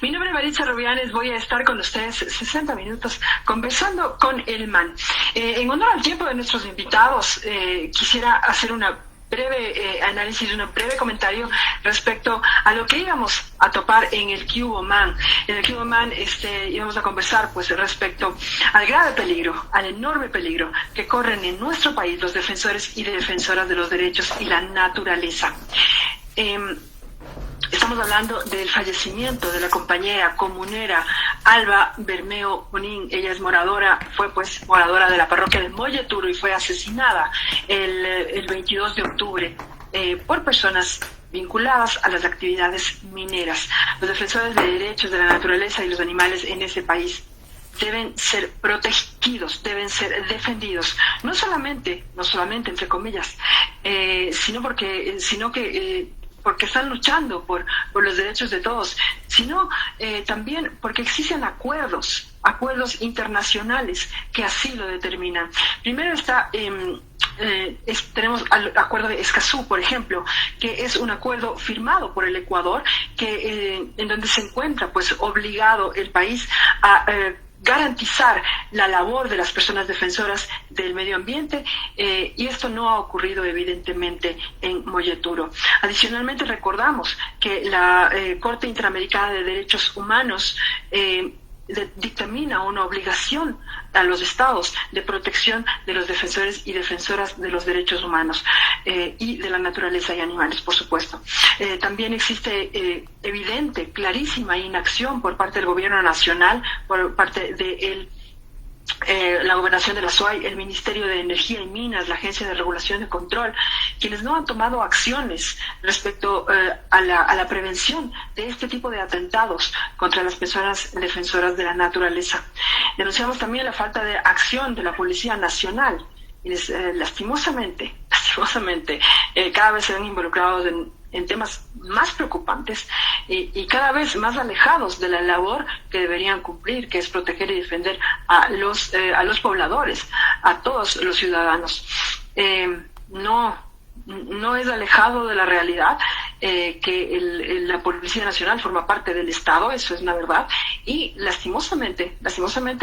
Mi nombre es Maritza Rubianes, voy a estar con ustedes 60 minutos conversando con el MAN. En honor al tiempo de nuestros invitados, quisiera hacer una breve análisis, un breve comentario respecto a lo que íbamos a topar en el Cubo Man. En el Cubo Man íbamos a conversar pues respecto al grave peligro, al enorme peligro que corren en nuestro país los defensores y defensoras de los derechos y la naturaleza. Estamos hablando del fallecimiento de la compañera comunera Alba Bermeo Junín. Ella fue moradora de la parroquia de Molleturo y fue asesinada el 22 de octubre por personas vinculadas a las actividades mineras. Los defensores de derechos de la naturaleza y los animales en ese país deben ser protegidos, deben ser defendidos, no solamente entre comillas, sino porque están luchando por los derechos de todos, sino también porque existen acuerdos internacionales que así lo determinan. Primero tenemos el acuerdo de Escazú, por ejemplo, que es un acuerdo firmado por el Ecuador, en donde se encuentra pues obligado el país a garantizar la labor de las personas defensoras del medio ambiente, y esto no ha ocurrido evidentemente en Molleturo. Adicionalmente recordamos que la Corte Interamericana de Derechos Humanos dictamina una obligación a los estados de protección de los defensores y defensoras de los derechos humanos y de la naturaleza y animales, por supuesto. También existe evidente, clarísima inacción por parte del gobierno nacional, por parte de la Gobernación de la SUAY, el Ministerio de Energía y Minas, la Agencia de Regulación y Control, quienes no han tomado acciones respecto a la prevención de este tipo de atentados contra las personas defensoras de la naturaleza. Denunciamos también la falta de acción de la Policía Nacional, quienes lastimosamente, cada vez se ven involucrados en temas más preocupantes y cada vez más alejados de la labor que deberían cumplir, que es proteger y defender a los pobladores, a todos los ciudadanos. No es alejado de la realidad que la Policía Nacional forma parte del Estado, eso es una verdad, y lastimosamente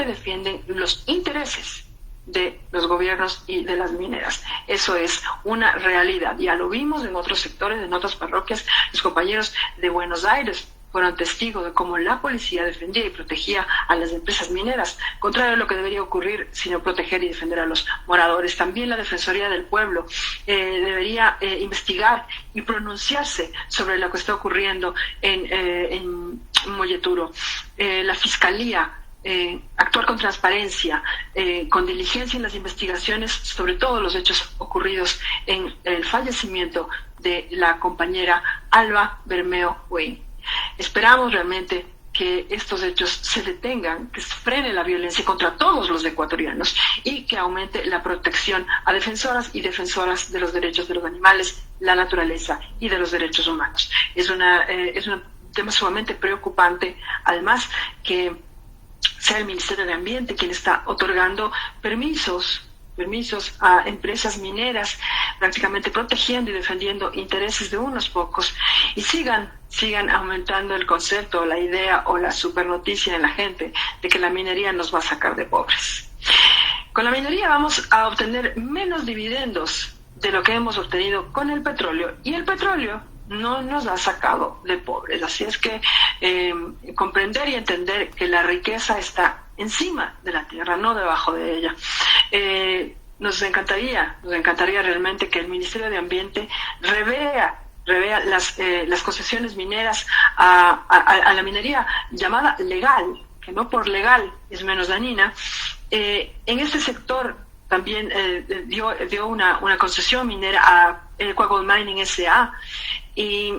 defienden los intereses de los gobiernos y de las mineras. Eso es una realidad. Ya lo vimos en otros sectores, en otras parroquias. Los compañeros de Buenos Aires fueron testigos de cómo la policía defendía y protegía a las empresas mineras, contrario a lo que debería ocurrir, sino proteger y defender a los moradores. También la Defensoría del Pueblo debería investigar y pronunciarse sobre lo que está ocurriendo en Molleturo. La Fiscalía actuar con transparencia, con diligencia en las investigaciones sobre todos los hechos ocurridos en el fallecimiento de la compañera Alba Bermeo Junín. Esperamos realmente que estos hechos se detengan, que se frene la violencia contra todos los ecuatorianos y que aumente la protección a defensoras y defensoras de los derechos de los animales, la naturaleza y de los derechos humanos. Es un tema sumamente preocupante, además que sea el Ministerio de Ambiente quien está otorgando permisos a empresas mineras, prácticamente protegiendo y defendiendo intereses de unos pocos, y sigan aumentando el concepto, la idea o la supernoticia en la gente de que la minería nos va a sacar de pobres. Con la minería vamos a obtener menos dividendos de lo que hemos obtenido con el petróleo, y el petróleo no nos ha sacado de pobres. Así es que comprender y entender que la riqueza está encima de la tierra, no debajo de ella. Nos encantaría realmente que el Ministerio de Ambiente revea las concesiones mineras a la minería llamada legal, que no por legal es menos dañina. En este sector también dio una concesión minera a Ecuagold Mining S.A. y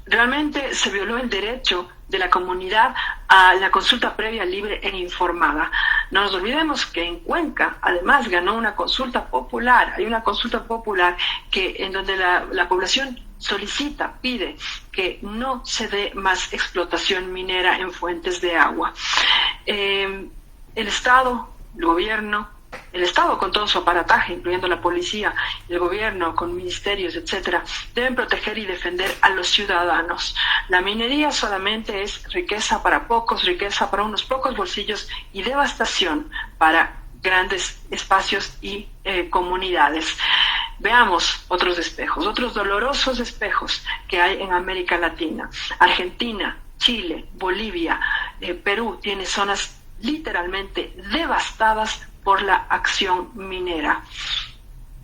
realmente se violó el derecho de la comunidad a la consulta previa, libre e informada. No nos olvidemos que en Cuenca, además, ganó una consulta popular. Hay una consulta popular en donde la población pide que no se dé más explotación minera en fuentes de agua. El Estado, el gobierno, el Estado con todo su aparataje, incluyendo la policía, el gobierno, con ministerios, etcétera, deben proteger y defender a los ciudadanos. La minería solamente es riqueza para pocos, riqueza para unos pocos bolsillos y devastación para grandes espacios y comunidades. Veamos otros espejos, otros dolorosos espejos que hay en América Latina. Argentina, Chile, Bolivia, Perú tiene zonas literalmente devastadas por la acción minera.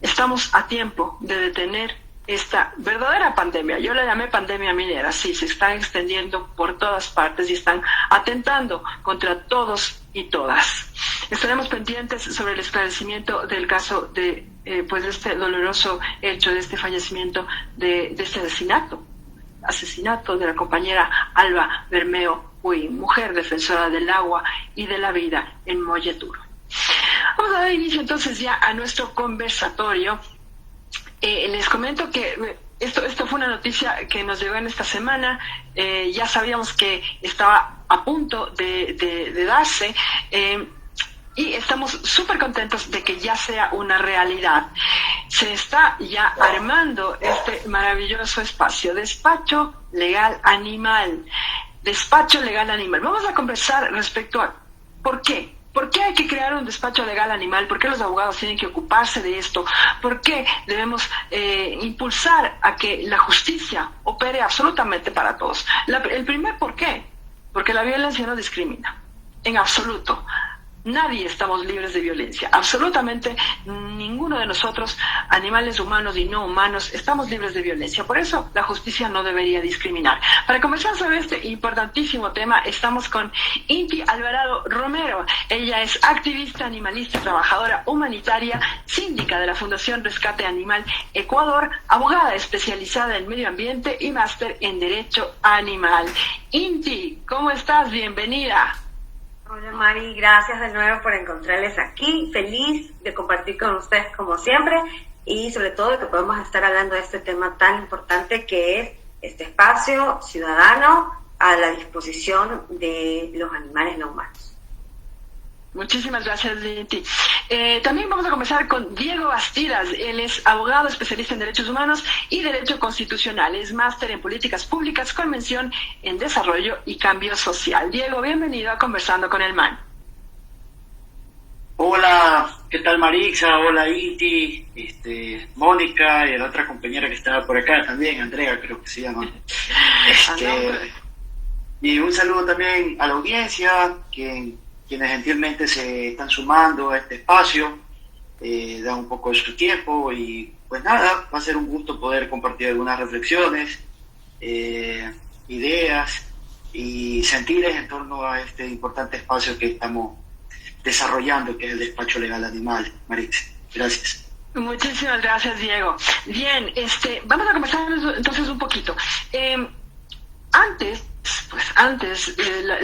Estamos a tiempo de detener esta verdadera pandemia. Yo la llamé pandemia minera. Sí, se están extendiendo por todas partes y están atentando contra todos y todas. Estaremos pendientes sobre el esclarecimiento del caso de este doloroso hecho, de este fallecimiento, de este asesinato de la compañera Alba Bermeo Huy, mujer defensora del agua y de la vida en Molleturo. Vamos a dar inicio entonces ya a nuestro conversatorio. Les comento que esto fue una noticia que nos llegó en esta semana. Ya sabíamos que estaba a punto de darse. Y estamos súper contentos de que ya sea una realidad. Se está ya armando este maravilloso espacio, Despacho Legal Animal. Despacho Legal Animal. Vamos a conversar respecto a ¿por qué? ¿Por qué hay que crear un despacho legal animal? ¿Por qué los abogados tienen que ocuparse de esto? ¿Por qué debemos impulsar a que la justicia opere absolutamente para todos? El primer ¿por qué? Porque la violencia no discrimina, en absoluto. Nadie estamos libres de violencia, absolutamente ninguno de nosotros, animales humanos y no humanos, estamos libres de violencia. Por eso la justicia no debería discriminar. Para conversar sobre este importantísimo tema, estamos con Inti Alvarado Romero. Ella es activista animalista, trabajadora humanitaria, síndica de la Fundación Rescate Animal Ecuador, abogada especializada en medio ambiente y máster en derecho animal. Inti, ¿cómo estás? Bienvenida. Hola Mari, gracias de nuevo por encontrarles aquí, feliz de compartir con ustedes como siempre y sobre todo de que podemos estar hablando de este tema tan importante que es este espacio ciudadano a la disposición de los animales no humanos. Muchísimas gracias, Leti. También vamos a comenzar con Diego Bastidas. Él es abogado especialista en derechos humanos y derecho constitucional. Es máster en políticas públicas con mención en desarrollo y cambio social. Diego, bienvenido a Conversando con el MAN. Hola, ¿qué tal Marixa? Hola Iti, Mónica y la otra compañera que estaba por acá también, Andrea creo que se llama. Y un saludo también a la audiencia, quienes gentilmente se están sumando a este espacio, dan un poco de su tiempo y pues nada, va a ser un gusto poder compartir algunas reflexiones, ideas y sentires en torno a este importante espacio que estamos desarrollando, que es el Despacho Legal Animal. Marix, gracias. Muchísimas gracias, Diego. Bien, vamos a comenzar entonces un poquito. Antes,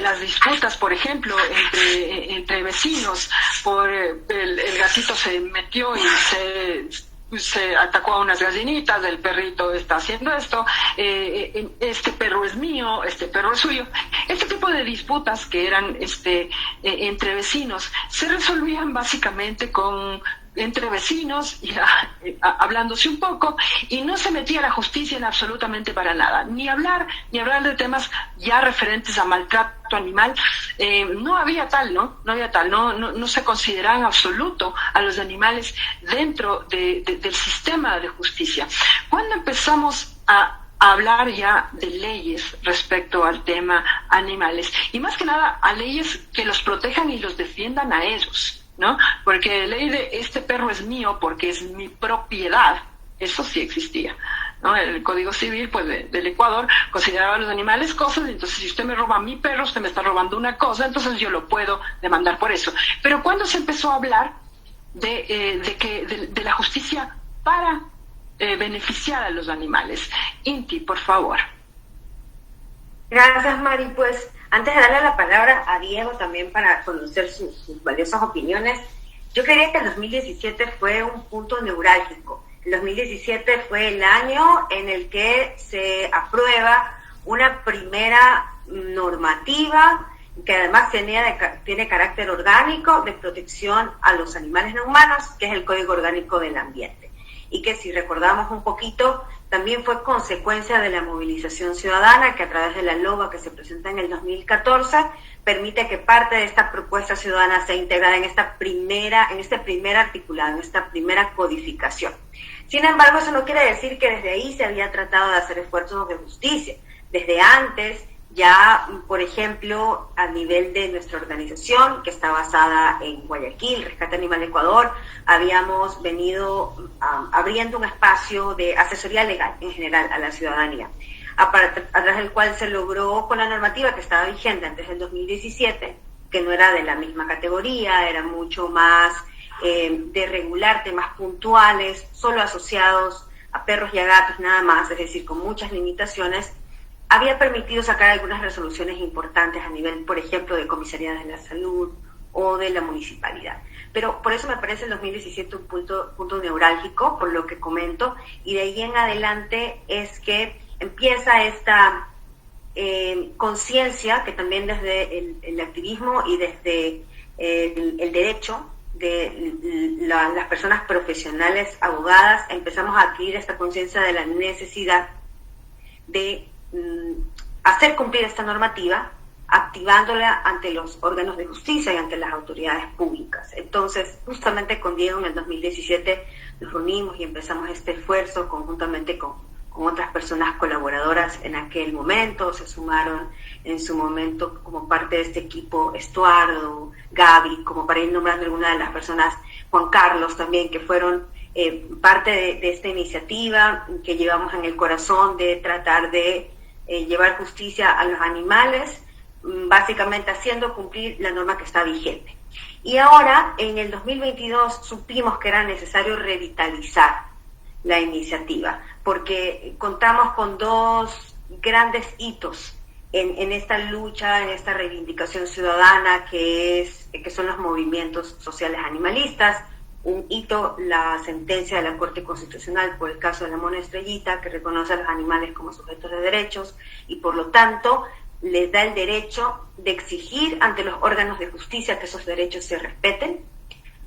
las disputas, por ejemplo, entre vecinos, por el gatito se metió y se atacó a unas gallinitas, el perrito está haciendo esto, este perro es mío, este perro es suyo. Este tipo de disputas que eran entre vecinos se resolvían básicamente entre vecinos, hablándose un poco, y no se metía la justicia en absolutamente para nada, ni hablar de temas ya referentes a maltrato animal. No había tal, no se consideraba en absoluto a los animales dentro del sistema de justicia. ¿Cuándo empezamos a hablar ya de leyes respecto al tema animales? Y más que nada a leyes que los protejan y los defiendan a ellos, ¿no? Porque la ley de este perro es mío porque es mi propiedad, eso sí existía, ¿no? El Código Civil pues del Ecuador consideraba a los animales cosas, entonces si usted me roba mi perro, usted me está robando una cosa, entonces yo lo puedo demandar por eso. Pero ¿cuándo se empezó a hablar de la justicia para beneficiar a los animales? Inti, por favor. Gracias, Mari. Pues antes de darle la palabra a Diego también para conocer sus valiosas opiniones, yo creería que el 2017 fue un punto neurálgico. El 2017 fue el año en el que se aprueba una primera normativa que además tiene carácter orgánico de protección a los animales no humanos, que es el Código Orgánico del Ambiente. Y que si recordamos un poquito, también fue consecuencia de la movilización ciudadana que a través de la LOA que se presenta en el 2014 permite que parte de esta propuesta ciudadana sea integrada en este primer articulado, en esta primera codificación. Sin embargo, eso no quiere decir que desde ahí se había tratado de hacer esfuerzos de justicia. Desde antes, ya, por ejemplo, a nivel de nuestra organización, que está basada en Guayaquil, Rescate Animal Ecuador, habíamos venido abriendo un espacio de asesoría legal en general a la ciudadanía, a través del cual se logró con la normativa que estaba vigente antes del 2017, que no era de la misma categoría, era mucho más de regular temas puntuales, solo asociados a perros y a gatos nada más, es decir, con muchas limitaciones, había permitido sacar algunas resoluciones importantes a nivel, por ejemplo, de comisarías de la salud o de la municipalidad. Pero por eso me parece el 2017 un punto neurálgico, por lo que comento, y de ahí en adelante es que empieza esta conciencia que también desde el activismo y desde el derecho de las personas profesionales, abogadas, empezamos a adquirir esta conciencia de la necesidad de hacer cumplir esta normativa, activándola ante los órganos de justicia y ante las autoridades públicas. Entonces, justamente con Diego en el 2017 nos reunimos y empezamos este esfuerzo conjuntamente con otras personas colaboradoras en aquel momento. Se sumaron en su momento como parte de este equipo Estuardo, Gaby, como para ir nombrando algunas de las personas, Juan Carlos también, que fueron parte de esta iniciativa que llevamos en el corazón de tratar de llevar justicia a los animales, básicamente haciendo cumplir la norma que está vigente. Y ahora, en el 2022, supimos que era necesario revitalizar la iniciativa, porque contamos con dos grandes hitos en esta lucha, en esta reivindicación ciudadana que son los movimientos sociales animalistas. Un hito, la sentencia de la Corte Constitucional por el caso de la Mona Estrellita, que reconoce a los animales como sujetos de derechos y por lo tanto les da el derecho de exigir ante los órganos de justicia que esos derechos se respeten,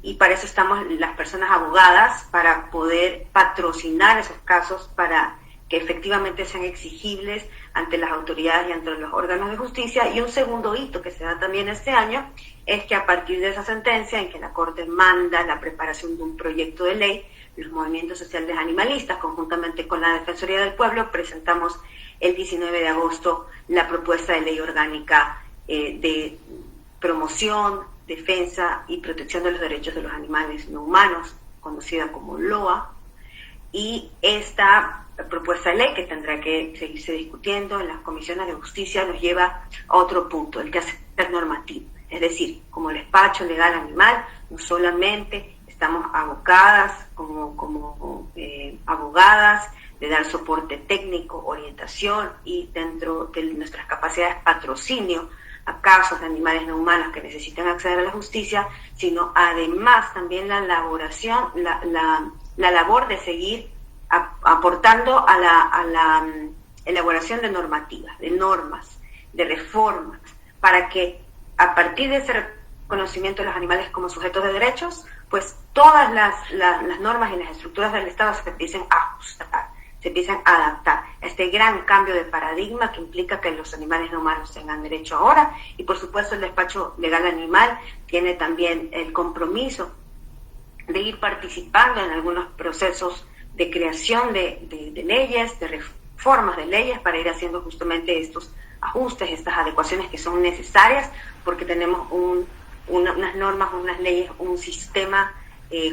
y para eso estamos las personas abogadas, para poder patrocinar esos casos, para que efectivamente sean exigibles ante las autoridades y ante los órganos de justicia. Y un segundo hito que se da también este año es que a partir de esa sentencia en que la Corte manda la preparación de un proyecto de ley, los movimientos sociales animalistas, conjuntamente con la Defensoría del Pueblo, presentamos el 19 de agosto la propuesta de ley orgánica de promoción, defensa y protección de los derechos de los animales no humanos, conocida como LOA, y esta propuesta de ley, que tendrá que seguirse discutiendo en las comisiones de justicia, nos lleva a otro punto, el que hace ser normativo. Es decir, como despacho legal animal, no solamente estamos abocadas como abogadas de dar soporte técnico, orientación y dentro de nuestras capacidades patrocinio a casos de animales no humanos que necesitan acceder a la justicia, sino además también la elaboración, la labor de seguir aportando a la elaboración de normativas, de normas, de reformas, para que a partir de ese reconocimiento de los animales como sujetos de derechos, pues todas las normas y las estructuras del Estado se empiecen a ajustar, se empiezan a adaptar a este gran cambio de paradigma que implica que los animales no humanos tengan derecho ahora. Y por supuesto el despacho legal animal tiene también el compromiso de ir participando en algunos procesos de creación de leyes, de reformas de leyes, para ir haciendo justamente estos ajustes, estas adecuaciones que son necesarias, porque tenemos unas normas, unas leyes, un sistema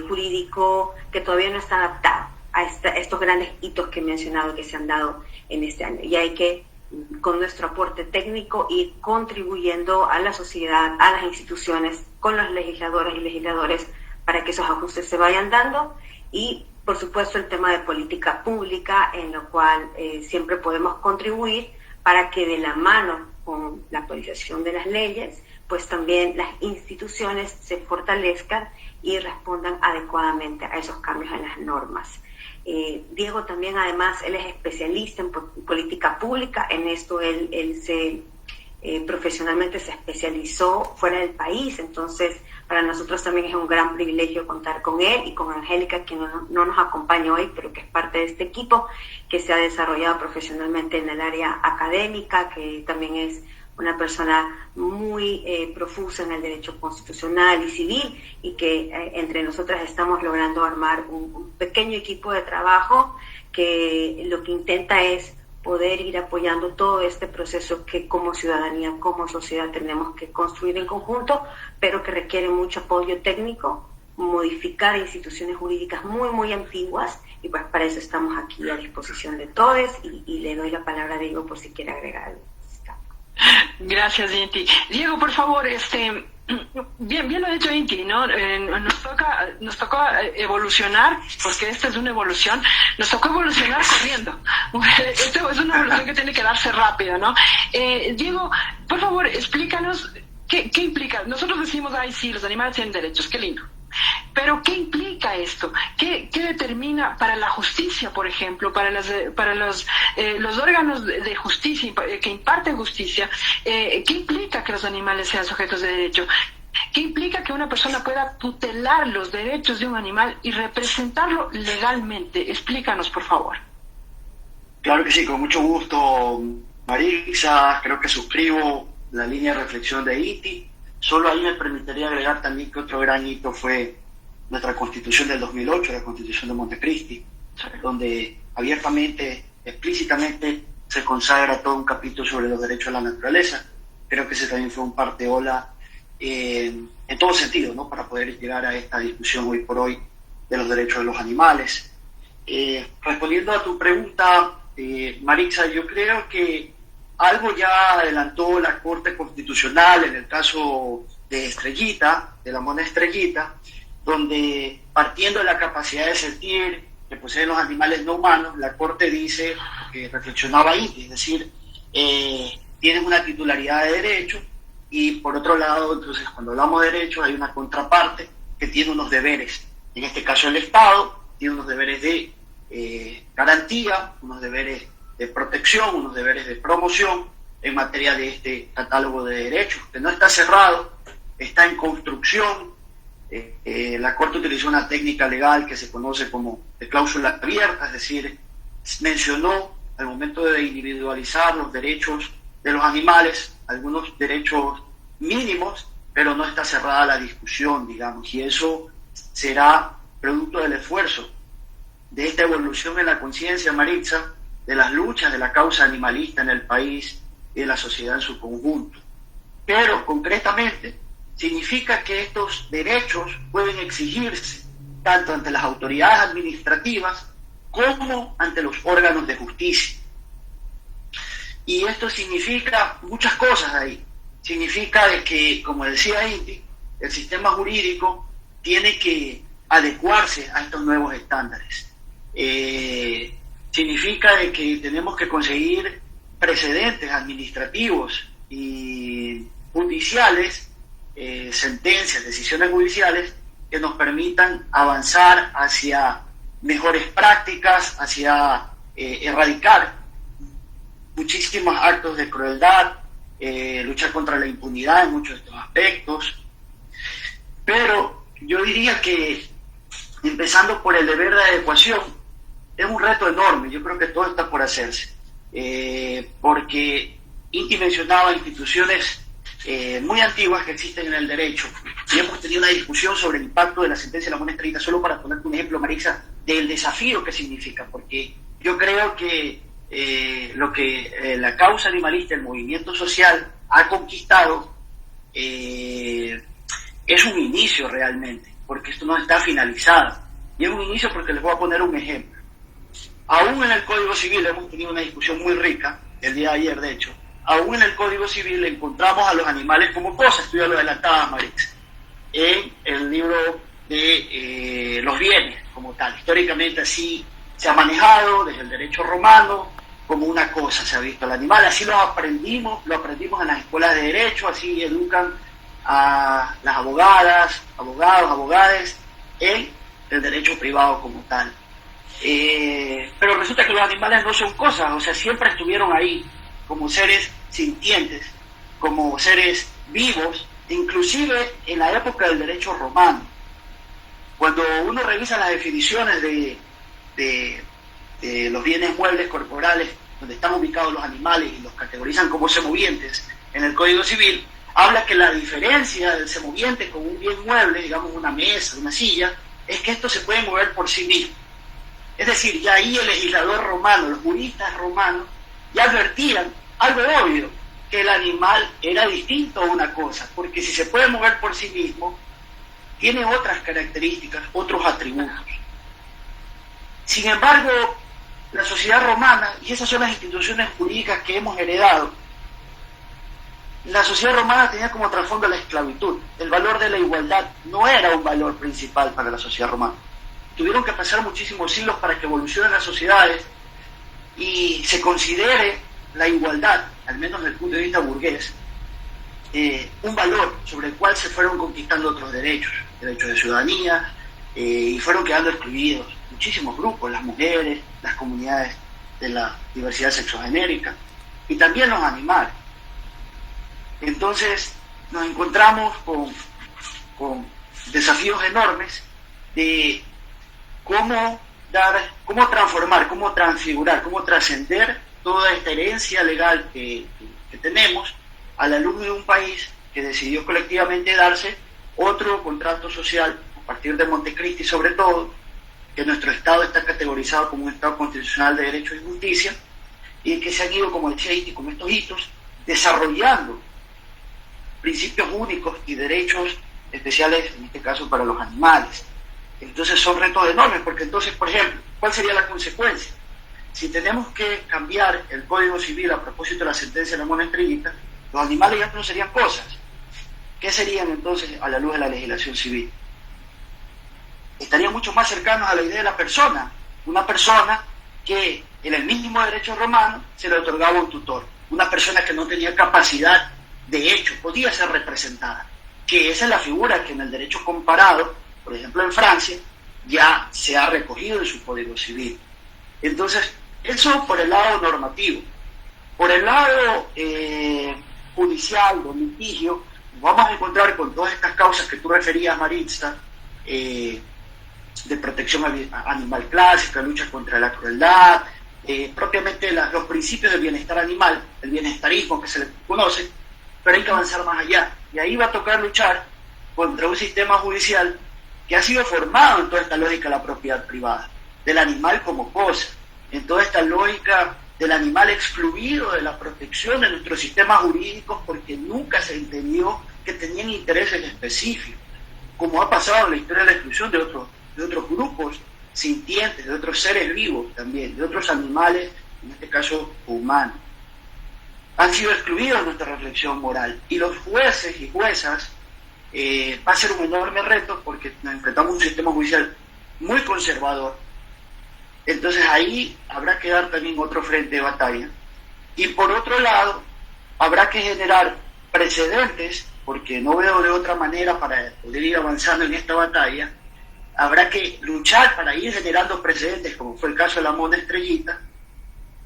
jurídico que todavía no está adaptado a estos grandes hitos que he mencionado que se han dado en este año. Y hay que, con nuestro aporte técnico, ir contribuyendo a la sociedad, a las instituciones, con los legisladores y legisladores, para que esos ajustes se vayan dando. Y, por supuesto, el tema de política pública, en lo cual siempre podemos contribuir para que de la mano con la actualización de las leyes, pues también las instituciones se fortalezcan y respondan adecuadamente a esos cambios en las normas. Diego también, además, él es especialista en política pública. En esto él se profesionalmente se especializó fuera del país, entonces para nosotros también es un gran privilegio contar con él y con Angélica, que no nos acompaña hoy, pero que es parte de este equipo que se ha desarrollado profesionalmente en el área académica, que también es una persona muy profusa en el derecho constitucional y civil, y que entre nosotras estamos logrando armar un pequeño equipo de trabajo que lo que intenta es poder ir apoyando todo este proceso que como ciudadanía, como sociedad tenemos que construir en conjunto, pero que requiere mucho apoyo técnico, modificar instituciones jurídicas muy antiguas, y pues para eso estamos aquí a disposición de todos, y le doy la palabra a Diego por si quiere agregar algo. Gracias, Inti. Diego, por favor, bien lo ha dicho Inti, ¿no? Nos toca evolucionar, porque esta es una evolución, nos tocó evolucionar corriendo. Esto es una evolución que tiene que darse rápido, ¿no? Diego, por favor, explícanos qué implica. Nosotros decimos, ay, sí, los animales tienen derechos, qué lindo. Pero ¿qué implica esto? ¿Qué determina para la justicia, por ejemplo, para los órganos de justicia que imparten justicia? ¿Qué implica que los animales sean sujetos de derecho? ¿Qué implica que una persona pueda tutelar los derechos de un animal y representarlo legalmente? Explícanos, por favor. Claro que sí, con mucho gusto, Marisa. Creo que suscribo la línea de reflexión de Iti. Solo ahí me permitiría agregar también que otro gran hito fue nuestra Constitución del 2008, la Constitución de Montecristi, donde abiertamente, explícitamente, se consagra todo un capítulo sobre los derechos de la naturaleza. Creo que ese también fue un parteola en todo sentido, ¿no? Para poder llegar a esta discusión hoy por hoy de los derechos de los animales. Respondiendo a tu pregunta, Marisa, yo creo que algo ya adelantó la Corte Constitucional en el caso de Estrellita, de la mona Estrellita, donde partiendo de la capacidad de sentir que poseen los animales no humanos, la Corte dice, que reflexionaba ahí, es decir, tienen una titularidad de derecho, y por otro lado, entonces, cuando hablamos de derechos, hay una contraparte que tiene unos deberes. En este caso, el Estado tiene unos deberes de garantía, unos deberes de protección, unos deberes de promoción en materia de este catálogo de derechos, que no está cerrado, está en construcción. La Corte utilizó una técnica legal que se conoce como de cláusula abierta, es decir, mencionó al momento de individualizar los derechos de los animales, algunos derechos mínimos, pero no está cerrada la discusión, digamos, y eso será producto del esfuerzo de esta evolución en la conciencia, Maritza, de las luchas de la causa animalista en el país y de la sociedad en su conjunto. Pero, concretamente, significa que estos derechos pueden exigirse tanto ante las autoridades administrativas como ante los órganos de justicia. Y esto significa muchas cosas ahí. Significa de que, como decía Inti, el sistema jurídico tiene que adecuarse a estos nuevos estándares. Significa de que tenemos que conseguir precedentes administrativos y judiciales, sentencias, decisiones judiciales que nos permitan avanzar hacia mejores prácticas, hacia erradicar muchísimos actos de crueldad, luchar contra la impunidad en muchos de estos aspectos. Pero yo diría que, empezando por el deber de adecuación, es un reto enorme. Yo creo que todo está por hacerse, porque Inti mencionaba instituciones muy antiguas que existen en el derecho, y hemos tenido una discusión sobre el impacto de la sentencia de la mona Estrellita, solo para ponerte un ejemplo, Marisa, del desafío que significa, porque yo creo que lo que la causa animalista, el movimiento social ha conquistado, es un inicio realmente, porque esto no está finalizado, y es un inicio porque les voy a poner un ejemplo. Aún en el Código Civil hemos tenido una discusión muy rica, el día de ayer de hecho, aún en el Código Civil encontramos a los animales como cosas, tú ya lo adelantabas, Marix, en el libro de los bienes como tal. Históricamente así se ha manejado desde el derecho romano, como una cosa se ha visto al animal, así lo aprendimos en las escuelas de derecho, así educan a las abogadas, abogados, abogadas en el derecho privado como tal. Pero resulta que los animales no son cosas, o sea, siempre estuvieron ahí como seres sintientes como seres vivos, inclusive en la época del derecho romano. Cuando uno revisa las definiciones de los bienes muebles corporales, donde están ubicados los animales y los categorizan como semovientes en el Código Civil, habla que la diferencia del semoviente con un bien mueble, digamos una mesa, una silla, es que esto se puede mover por sí mismo. Es decir, ya ahí el legislador romano, los juristas romanos, ya advertían algo obvio, que el animal era distinto a una cosa, porque si se puede mover por sí mismo, tiene otras características, otros atributos. Sin embargo, la sociedad romana, y esas son las instituciones jurídicas que hemos heredado, la sociedad romana tenía como trasfondo la esclavitud. El valor de la igualdad no era un valor principal para la sociedad romana. Tuvieron que pasar muchísimos siglos para que evolucionen las sociedades y se considere la igualdad, al menos desde el punto de vista burgués, un valor sobre el cual se fueron conquistando otros derechos de ciudadanía, y fueron quedando excluidos muchísimos grupos, las mujeres, las comunidades de la diversidad sexogenérica y también los animales. Entonces nos encontramos con desafíos enormes de cómo transformar, cómo transfigurar, cómo trascender toda esta herencia legal que tenemos a la luz de un país que decidió colectivamente darse otro contrato social a partir de Montecristi, sobre todo, que nuestro Estado está categorizado como un Estado constitucional de derecho y justicia, y que se han ido, como decía, con estos hitos, desarrollando principios únicos y derechos especiales, en este caso para los animales. Entonces son retos enormes, porque entonces, por ejemplo, ¿cuál sería la consecuencia? Si tenemos que cambiar el Código Civil a propósito de la sentencia de la Mona Estrellita, los animales ya no serían cosas. ¿Qué serían entonces a la luz de la legislación civil? Estarían mucho más cercanos a la idea de la persona. Una persona que en el mismo derecho romano se le otorgaba un tutor. Una persona que no tenía capacidad de hecho, podía ser representada. Que esa es la figura que en el derecho comparado, por ejemplo en Francia, ya se ha recogido en su Código Civil. Entonces, eso por el lado normativo. Por el lado judicial, de litigio, nos vamos a encontrar con todas estas causas que tú referías, Maritza, de protección animal clásica, lucha contra la crueldad, propiamente los principios del bienestar animal, el bienestarismo que se le conoce, pero hay que avanzar más allá. Y ahí va a tocar luchar contra un sistema judicial que ha sido formado en toda esta lógica de la propiedad privada, del animal como cosa, en toda esta lógica del animal excluido de la protección de nuestros sistemas jurídicos porque nunca se entendió que tenían intereses específicos, como ha pasado en la historia de la exclusión de otros grupos sintientes, de otros seres vivos también, de otros animales, en este caso humanos. Han sido excluidos de nuestra reflexión moral. Y los jueces y juezas va a ser un enorme reto porque nos enfrentamos a un sistema judicial muy conservador. Entonces ahí habrá que dar también otro frente de batalla. Y por otro lado, habrá que generar precedentes, porque no veo de otra manera para poder ir avanzando en esta batalla. Habrá que luchar para ir generando precedentes, como fue el caso de la Mona Estrellita,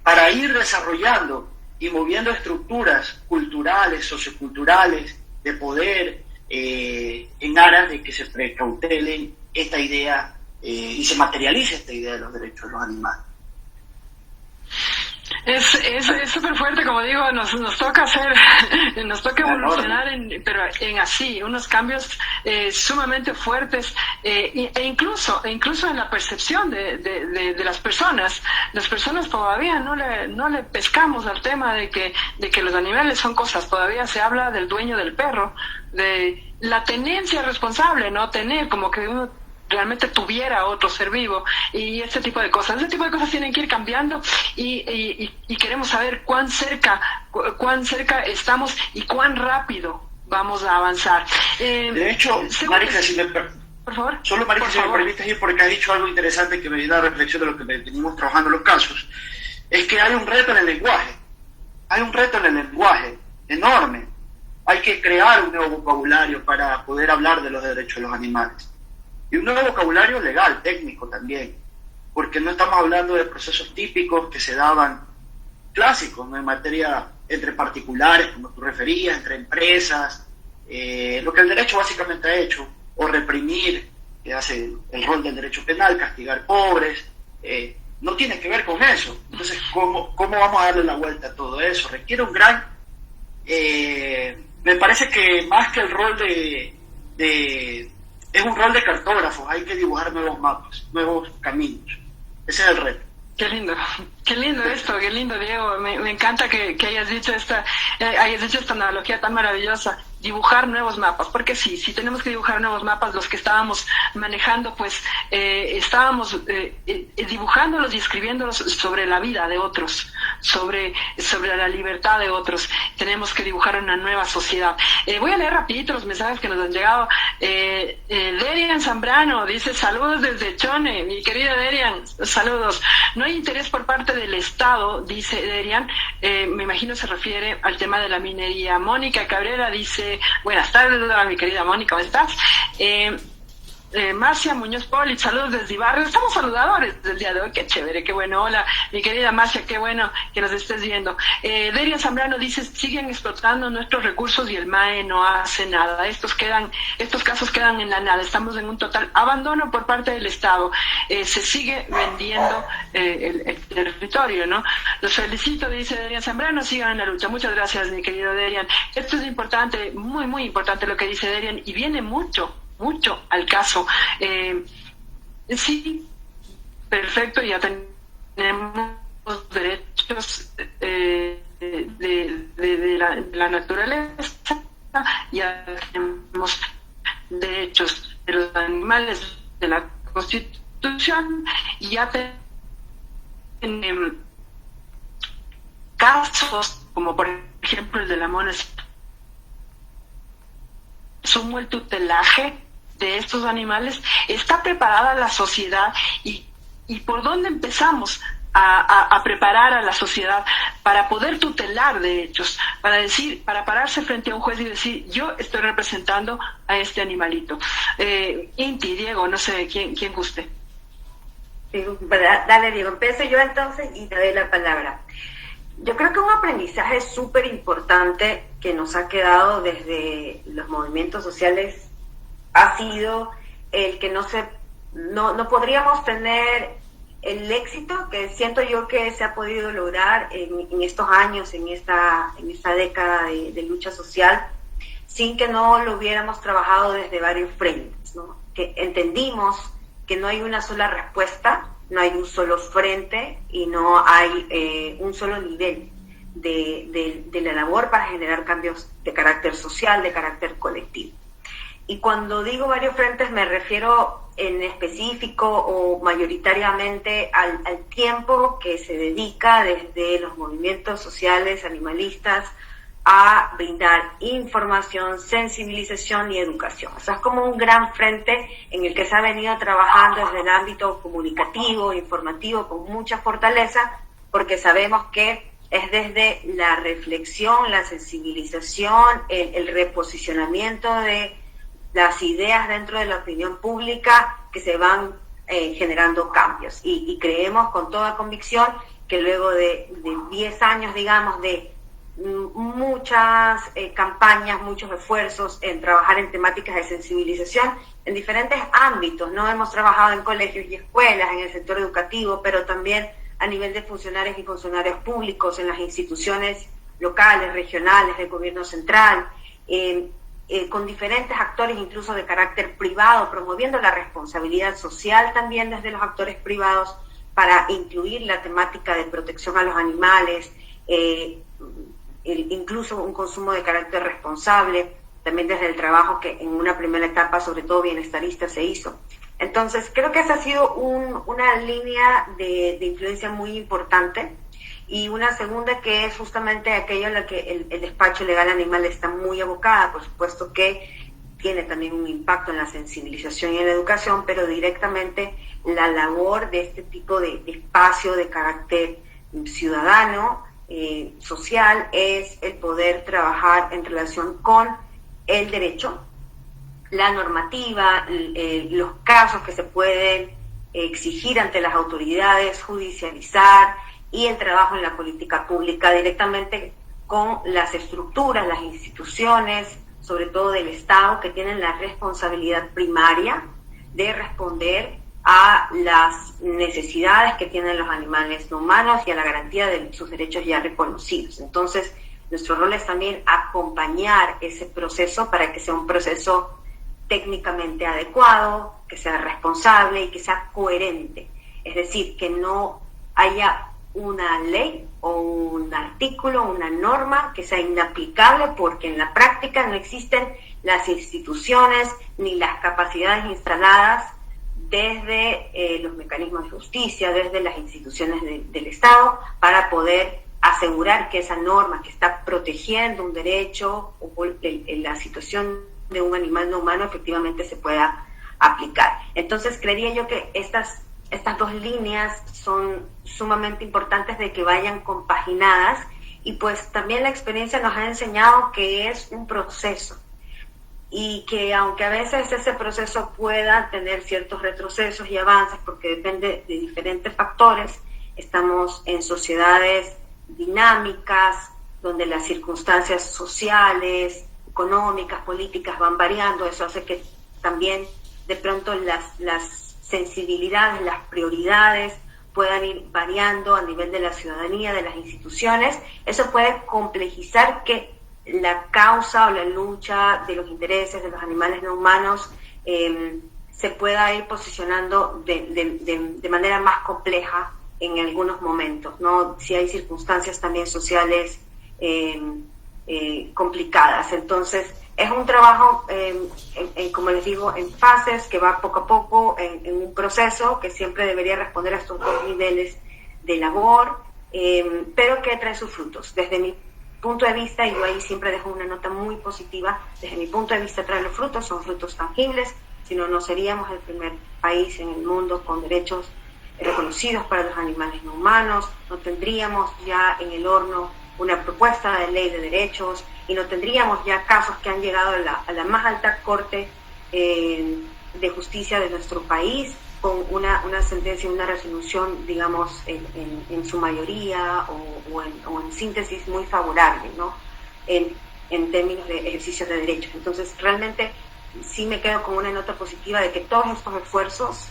para ir desarrollando y moviendo estructuras culturales, socioculturales, de poder, en aras de que se precautelen esta idea y se materialice esta idea de los derechos de los animales. Es súper fuerte, como digo, nos toca evolucionar, pero en así, unos cambios sumamente fuertes, e incluso en la percepción de las personas. Las personas todavía no le pescamos al tema de que los animales son cosas. Todavía se habla del dueño del perro, de la tenencia responsable, no tener, como que uno realmente tuviera otro ser vivo, y este tipo de cosas. Ese tipo de cosas tienen que ir cambiando y queremos saber cuán cerca estamos y cuán rápido vamos a avanzar. De hecho, Marixa, por favor. Solo, Marixa, si me permites ir, porque has dicho algo interesante que me viene a la reflexión de lo que venimos trabajando en los casos, es que hay un reto en el lenguaje. Hay un reto en el lenguaje enorme. Hay que crear un nuevo vocabulario para poder hablar de los derechos de los animales. Y un nuevo vocabulario legal, técnico también, porque no estamos hablando de procesos típicos que se daban clásicos, ¿no?, en materia entre particulares, como tú referías, entre empresas, lo que el derecho básicamente ha hecho, o reprimir, que hace el rol del derecho penal, castigar pobres, no tiene que ver con eso. Entonces, ¿cómo vamos a darle la vuelta a todo eso? Requiere un gran... me parece que más que el rol es un rol de cartógrafos, hay que dibujar nuevos mapas, nuevos caminos. Ese es el reto. Qué lindo esto, qué lindo, Diego. Me encanta que hayas dicho esta analogía tan maravillosa, dibujar nuevos mapas, porque sí tenemos que dibujar nuevos mapas. Los que estábamos manejando, pues estábamos dibujándolos y escribiéndolos sobre la vida de otros, sobre la libertad de otros. Tenemos que dibujar una nueva sociedad. Voy a leer rapidito los mensajes que nos han llegado. Derian Zambrano dice: saludos desde Chone, mi querida Derian, saludos. No hay interés por parte del Estado, dice Derian, me imagino se refiere al tema de la minería. Mónica Cabrera dice: buenas tardes, mi querida Mónica, ¿cómo estás? Marcia Muñoz Poli, saludos desde Ibarra. Estamos saludadores del día de hoy, qué chévere, qué bueno. Hola, mi querida Marcia, qué bueno que nos estés viendo. Derian Zambrano dice: siguen explotando nuestros recursos y el MAE no hace nada. Estos casos quedan en la nada. Estamos en un total abandono por parte del Estado. Se sigue vendiendo el territorio, ¿no? Los felicito, dice Derian Zambrano, sigan en la lucha. Muchas gracias, mi querido Derian. Esto es importante, muy, muy importante lo que dice Derian, y viene mucho al caso. Sí, perfecto, ya tenemos derechos de la naturaleza, ya tenemos derechos de los animales de la Constitución, y ya tenemos casos como por ejemplo el de la mona. Sumo el tutelaje de estos animales. ¿Está preparada la sociedad? ¿Y por dónde empezamos a preparar a la sociedad para poder tutelar derechos? Para pararse frente a un juez y decir: yo estoy representando a este animalito. Inti, Diego, no sé, quién guste. Dale, Diego, empiezo yo entonces y te doy la palabra. Yo creo que un aprendizaje súper importante que nos ha quedado desde los movimientos sociales ha sido el que no podríamos tener el éxito que siento yo que se ha podido lograr en estos años, en esta década de lucha social, sin que no lo hubiéramos trabajado desde varios frentes, ¿no? Que entendimos que no hay una sola respuesta, no hay un solo frente y no hay un solo nivel de la labor para generar cambios de carácter social, de carácter colectivo. Y cuando digo varios frentes me refiero en específico o mayoritariamente al tiempo que se dedica desde los movimientos sociales animalistas a brindar información, sensibilización y educación. O sea, es como un gran frente en el que se ha venido trabajando desde el ámbito comunicativo, informativo, con mucha fortaleza, porque sabemos que es desde la reflexión, la sensibilización, el reposicionamiento de las ideas dentro de la opinión pública que se van generando cambios. Y creemos con toda convicción que luego de 10 años, digamos, de muchas campañas, muchos esfuerzos en trabajar en temáticas de sensibilización en diferentes ámbitos, ¿no? Hemos trabajado en colegios y escuelas, en el sector educativo, pero también a nivel de funcionarios y funcionarios públicos, en las instituciones locales, regionales, del gobierno central, con diferentes actores, incluso de carácter privado, promoviendo la responsabilidad social también desde los actores privados para incluir la temática de protección a los animales, incluso un consumo de carácter responsable, también desde el trabajo que en una primera etapa, sobre todo bienestarista, se hizo. Entonces, creo que esa ha sido una línea de influencia muy importante, y una segunda que es justamente aquello en la que el despacho legal animal está muy abocada, por supuesto que tiene también un impacto en la sensibilización y en la educación, pero directamente la labor de este tipo de espacio de carácter ciudadano, social, es el poder trabajar en relación con el derecho, la normativa, los casos que se pueden exigir ante las autoridades, judicializar, y el trabajo en la política pública directamente con las estructuras, las instituciones, sobre todo del Estado, que tienen la responsabilidad primaria de responder a las necesidades que tienen los animales no humanos y a la garantía de sus derechos ya reconocidos. Entonces, nuestro rol es también acompañar ese proceso para que sea un proceso técnicamente adecuado, que sea responsable y que sea coherente. Es decir, que no haya una ley o un artículo, una norma que sea inaplicable porque en la práctica no existen las instituciones ni las capacidades instaladas desde los mecanismos de justicia, desde las instituciones del Estado, para poder asegurar que esa norma que está protegiendo un derecho o la situación de un animal no humano efectivamente se pueda aplicar. Entonces, creería yo que estas dos líneas son sumamente importantes de que vayan compaginadas, y pues también la experiencia nos ha enseñado que es un proceso y que aunque a veces ese proceso pueda tener ciertos retrocesos y avances porque depende de diferentes factores, estamos en sociedades dinámicas donde las circunstancias sociales, económicas, políticas van variando. Eso hace que también de pronto las sensibilidades, las prioridades puedan ir variando a nivel de la ciudadanía, de las instituciones. Eso puede complejizar que la causa o la lucha de los intereses de los animales no humanos se pueda ir posicionando de manera más compleja en algunos momentos, ¿no? Si hay circunstancias también sociales complicadas. Entonces, es un trabajo, como les digo, en fases, que va poco a poco, en un proceso que siempre debería responder a estos dos niveles de labor, pero que trae sus frutos. Desde mi punto de vista, y yo ahí siempre dejo una nota muy positiva, desde mi punto de vista trae los frutos, son frutos tangibles, si no, no seríamos el primer país en el mundo con derechos reconocidos para los animales no humanos, no tendríamos ya en el horno una propuesta de ley de derechos y no tendríamos ya casos que han llegado a la más alta corte de justicia de nuestro país con una sentencia, una resolución, digamos, en su mayoría o en síntesis muy favorable, ¿no? En términos de ejercicio de derechos. Entonces, realmente sí me quedo con una nota positiva de que todos estos esfuerzos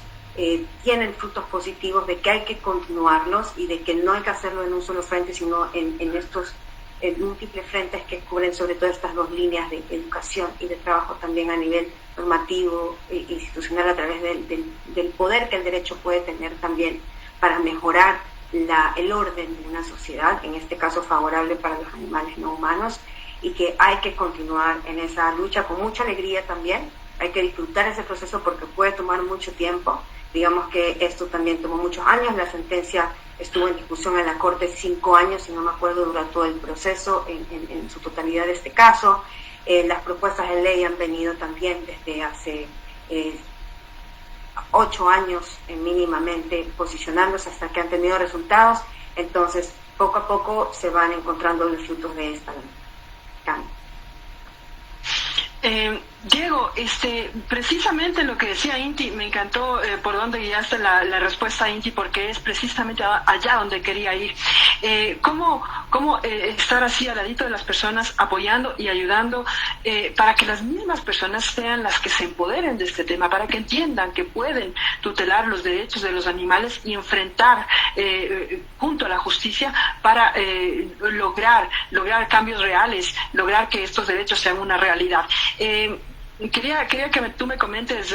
tienen frutos positivos, de que hay que continuarlos y de que no hay que hacerlo en un solo frente, sino en estos múltiples frentes que cubren sobre todo estas dos líneas de educación y de trabajo también a nivel normativo e institucional, a través del poder que el derecho puede tener también para mejorar el orden de una sociedad, en este caso favorable para los animales no humanos, y que hay que continuar en esa lucha con mucha alegría también. Hay que disfrutar ese proceso porque puede tomar mucho tiempo. Digamos que esto también tomó muchos años. La sentencia estuvo en discusión en la Corte 5 años, si no me acuerdo, durante todo el proceso, en su totalidad de este caso. Las propuestas de ley han venido también desde hace 8 años mínimamente posicionándose hasta que han tenido resultados. Entonces, poco a poco se van encontrando los frutos de esta cambio. Diego, precisamente lo que decía Inti, me encantó por dónde guiaste la respuesta, Inti, porque es precisamente allá donde quería ir. ¿Cómo estar así al ladito de las personas, apoyando y ayudando para que las mismas personas sean las que se empoderen de este tema, para que entiendan que pueden tutelar los derechos de los animales y enfrentar junto a la justicia para lograr cambios reales, lograr que estos derechos sean una realidad? Quería que tú me comentes,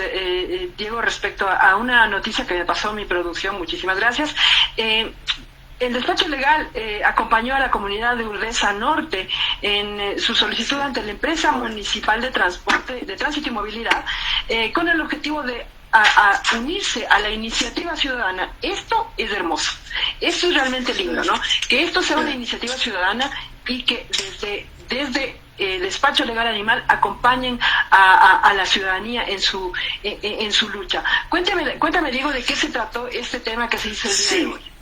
Diego, respecto a una noticia que me pasó mi producción. Muchísimas gracias. El despacho legal acompañó a la comunidad de Urdesa Norte en su solicitud ante la empresa municipal de transporte, de tránsito y movilidad, con el objetivo de unirse a la iniciativa ciudadana. Esto es hermoso, esto es realmente lindo, ¿no? Que esto sea una iniciativa ciudadana y que desde el despacho legal animal acompañen a la ciudadanía en su lucha. Cuéntame, Diego, de qué se trató este tema que se hizo el día de hoy.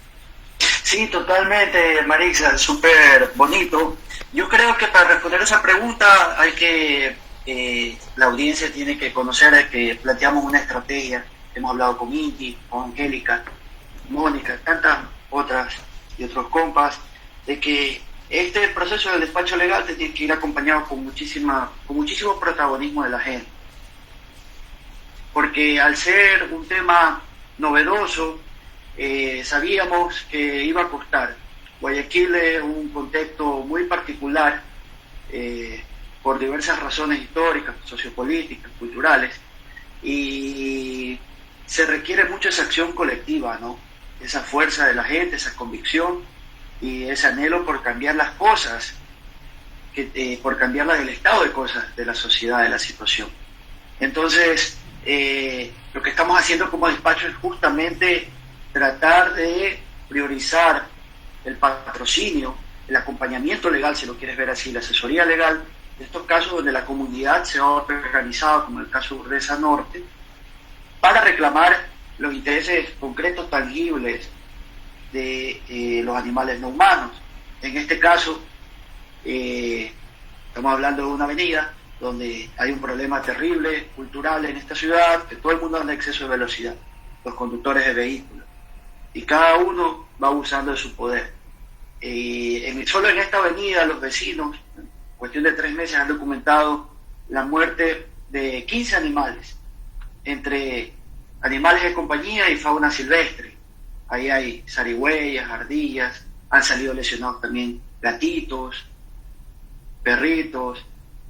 Sí, totalmente, Marixa, súper bonito. Yo creo que para responder esa pregunta hay que, la audiencia tiene que conocer que planteamos una estrategia. Hemos hablado con Inti, con Angélica, Mónica, tantas otras y otros compas, de que este proceso del despacho legal tiene que ir acompañado con muchísimo protagonismo de la gente. Porque al ser un tema novedoso, sabíamos que iba a costar. Guayaquil es un contexto muy particular, por diversas razones históricas, sociopolíticas, culturales, y se requiere mucho esa acción colectiva, ¿no? Esa fuerza de la gente, esa convicción y ese anhelo por cambiar las cosas, por cambiar el estado de cosas de la sociedad, de la situación. Entonces, lo que estamos haciendo como despacho es justamente tratar de priorizar el patrocinio, el acompañamiento legal, si lo quieres ver así, la asesoría legal, de estos casos donde la comunidad se ha organizado, como el caso de Urdesa Norte, para reclamar los intereses concretos, tangibles de los animales no humanos. En este caso, estamos hablando de una avenida donde hay un problema terrible, cultural en esta ciudad, que todo el mundo anda en exceso de velocidad, los conductores de vehículos, y cada uno va abusando de su poder. Solo en esta avenida los vecinos, en cuestión de 3 meses, han documentado la muerte de 15 animales, entre animales de compañía y fauna silvestre. Ahí hay zarigüeyas, ardillas, han salido lesionados también gatitos, perritos.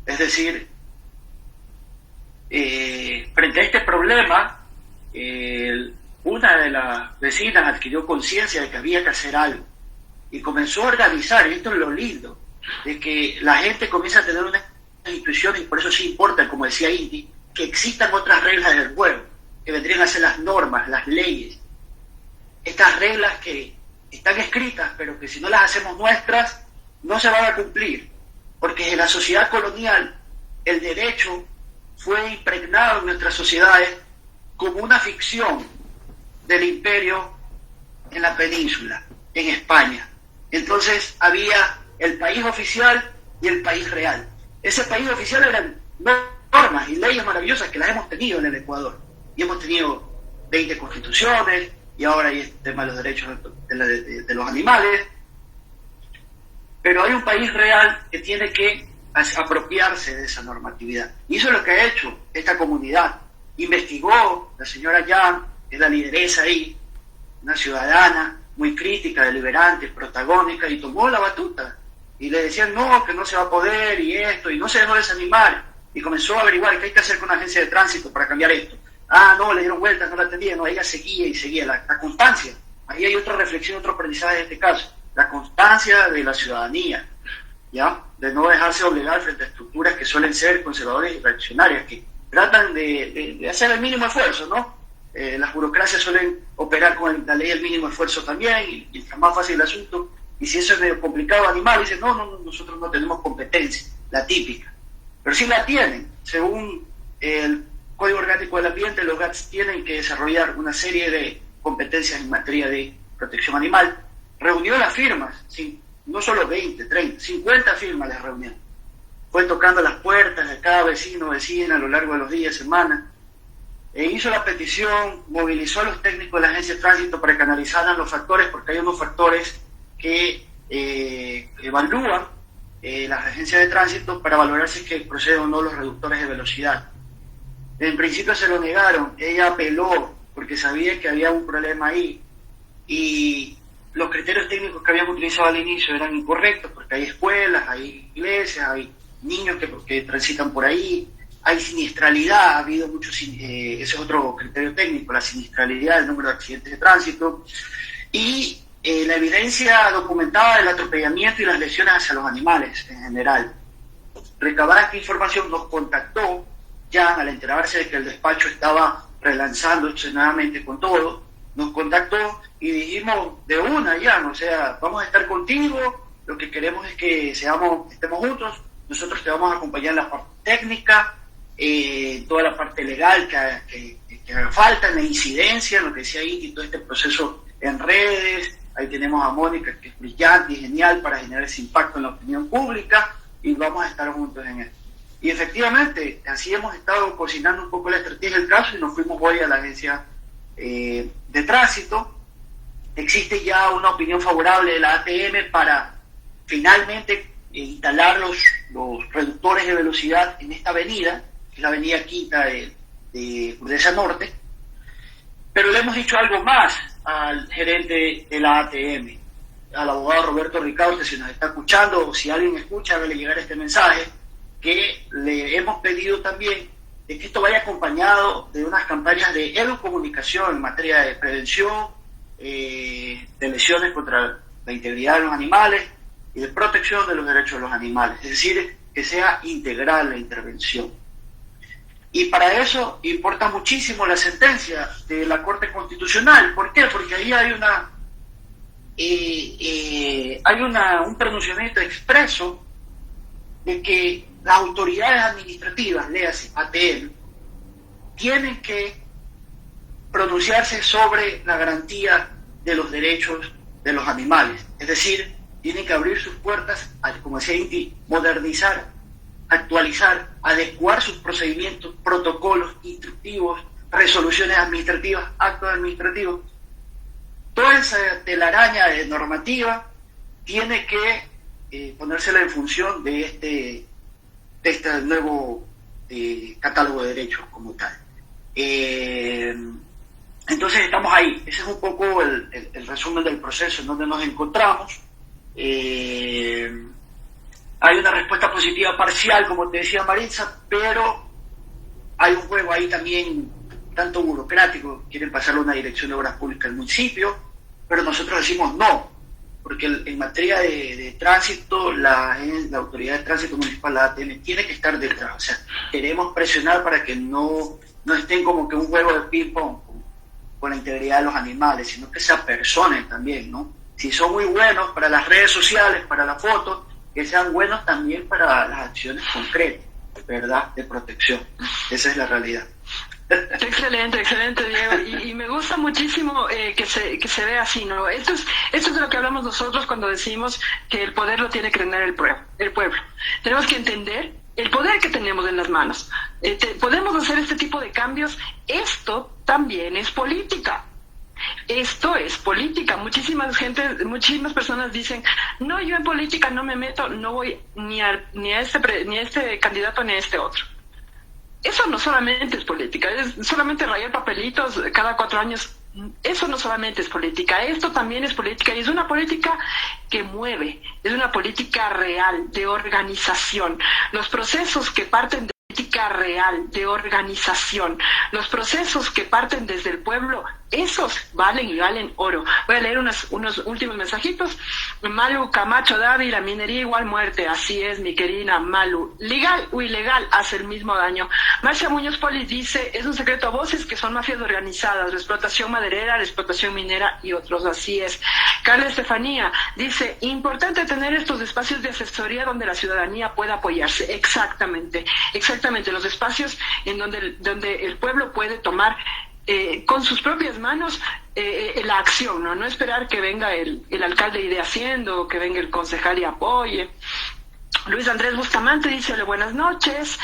Es decir, frente a este problema, una de las vecinas adquirió conciencia de que había que hacer algo y comenzó a organizar, y esto es lo lindo, de que la gente comienza a tener una intuición, y por eso sí importa, como decía Indy, que existan otras reglas del juego, que vendrían a ser las normas, las leyes, estas reglas que están escritas, pero que si no las hacemos nuestras, no se van a cumplir, porque en la sociedad colonial el derecho fue impregnado en nuestras sociedades como una ficción del imperio en la península, en España. Entonces había el país oficial y el país real. Ese país oficial eran normas y leyes maravillosas que las hemos tenido en el Ecuador, y hemos tenido 20 constituciones, y ahora hay este tema de los derechos de los animales, pero hay un país real que tiene que apropiarse de esa normatividad, y eso es lo que ha hecho esta comunidad. Investigó la señora Yang, que es la lideresa ahí, una ciudadana muy crítica, deliberante, protagónica, y tomó la batuta, y le decían no, que no se va a poder, y esto, y no se dejó desanimar, y comenzó a averiguar qué hay que hacer con la agencia de tránsito para cambiar esto. No, le dieron vueltas, no la atendían, no, ella seguía y seguía, la constancia. Ahí hay otra reflexión, otro aprendizaje de este caso, la constancia de la ciudadanía, ¿ya? De no dejarse obligar frente a estructuras que suelen ser conservadoras y reaccionarias, que tratan de hacer el mínimo esfuerzo, ¿no? Las burocracias suelen operar con la ley del mínimo esfuerzo también, y está más fácil el asunto, y si eso es medio complicado, animal, dicen, no, nosotros no tenemos competencia, la típica. Pero sí la tienen, según el Código Orgánico del Ambiente, los GATS tienen que desarrollar una serie de competencias en materia de protección animal. Reunió las firmas, no solo 20, 30, 50 firmas les reunió. Fue tocando las puertas de cada vecino, vecina a lo largo de los días, semanas. Hizo la petición, movilizó a los técnicos de la agencia de tránsito para que analizaran los factores, porque hay unos factores que evalúan las agencias de tránsito para valorar si es que proceden o no los reductores de velocidad. En principio se lo negaron, ella apeló porque sabía que había un problema ahí, y los criterios técnicos que habían utilizado al inicio eran incorrectos, porque hay escuelas, hay iglesias, hay niños que transitan por ahí, hay siniestralidad, ha habido mucho, ese es otro criterio técnico, la siniestralidad, el número de accidentes de tránsito, y la evidencia documentada del atropellamiento y las lesiones hacia los animales en general. Recabada esta información, nos contactó ya al enterarse de que el despacho estaba relanzándose nuevamente con todo, nos contactó y dijimos de una ya, o sea, vamos a estar contigo, lo que queremos es que estemos juntos, nosotros te vamos a acompañar en la parte técnica, toda la parte legal que haga falta, en la incidencia, lo que decía ahí, y todo este proceso en redes. Ahí tenemos a Mónica, que es brillante y genial para generar ese impacto en la opinión pública, y vamos a estar juntos en esto. Y efectivamente, así hemos estado cocinando un poco la estrategia del caso, y nos fuimos hoy a la agencia de tránsito. Existe ya una opinión favorable de la ATM para finalmente instalar los reductores de velocidad en esta avenida, que es la avenida Quinta de Urdesa Norte. Pero le hemos dicho algo más al gerente de la ATM, al abogado Roberto Ricaurte, si nos está escuchando, o si alguien escucha, hágale llegar este mensaje, que le hemos pedido también de que esto vaya acompañado de unas campañas de educomunicación en materia de prevención, de lesiones contra la integridad de los animales y de protección de los derechos de los animales, es decir, que sea integral la intervención. Y para eso importa muchísimo la sentencia de la Corte Constitucional. ¿Por qué? Porque ahí hay un pronunciamiento expreso de que las autoridades administrativas, léase ATM, tienen que pronunciarse sobre la garantía de los derechos de los animales. Es decir, tienen que abrir sus puertas, como decía Inti, modernizar, actualizar, adecuar sus procedimientos, protocolos, instructivos, resoluciones administrativas, actos administrativos. Toda esa telaraña de normativa tiene que ponérsela en función de este nuevo catálogo de derechos como tal. Entonces estamos ahí. Ese es un poco el resumen del proceso en donde nos encontramos. Hay una respuesta positiva parcial, como te decía Maritza, pero hay un juego ahí también tanto burocrático. Quieren pasarle a una dirección de obras públicas al municipio, pero nosotros decimos no, porque en materia de tránsito, la Autoridad de Tránsito Municipal, la ATM, tiene que estar detrás. O sea, queremos presionar para que no estén como que un juego de ping-pong con la integridad de los animales, sino que se apersonen también, ¿no? Si son muy buenos para las redes sociales, para las fotos, que sean buenos también para las acciones concretas, ¿verdad?, de protección. Esa es la realidad. Excelente, Diego. Y me gusta muchísimo que se vea así, ¿no? Esto es de lo que hablamos nosotros cuando decimos que el poder lo tiene que tener el pueblo. Tenemos que entender el poder que tenemos en las manos. Podemos hacer este tipo de cambios. Esto también es política. Esto es política. Muchísimas personas dicen, no, yo en política no me meto, no voy ni a este candidato ni a este otro. Eso no solamente es política, es solamente rayar papelitos cada 4 años. Eso no solamente es política, esto también es política, y es una política que mueve, es una política real de organización. Los procesos que parten de política real de organización, los procesos que parten desde el pueblo, esos valen y valen oro. Voy a leer unos últimos mensajitos. Malu Camacho Dávila, minería igual muerte. Así es, mi querida Malu. Legal o ilegal hace el mismo daño. Marcia Muñoz Poli dice, es un secreto a voces que son mafias organizadas, la explotación maderera, la explotación minera y otros. Así es. Carla Estefanía dice, importante tener estos espacios de asesoría donde la ciudadanía pueda apoyarse. Exactamente, los espacios en donde el pueblo puede tomar con sus propias manos la acción, no esperar que venga el alcalde y de haciendo, o que venga el concejal y apoye. Luis Andrés Bustamante dice, hola, buenas noches.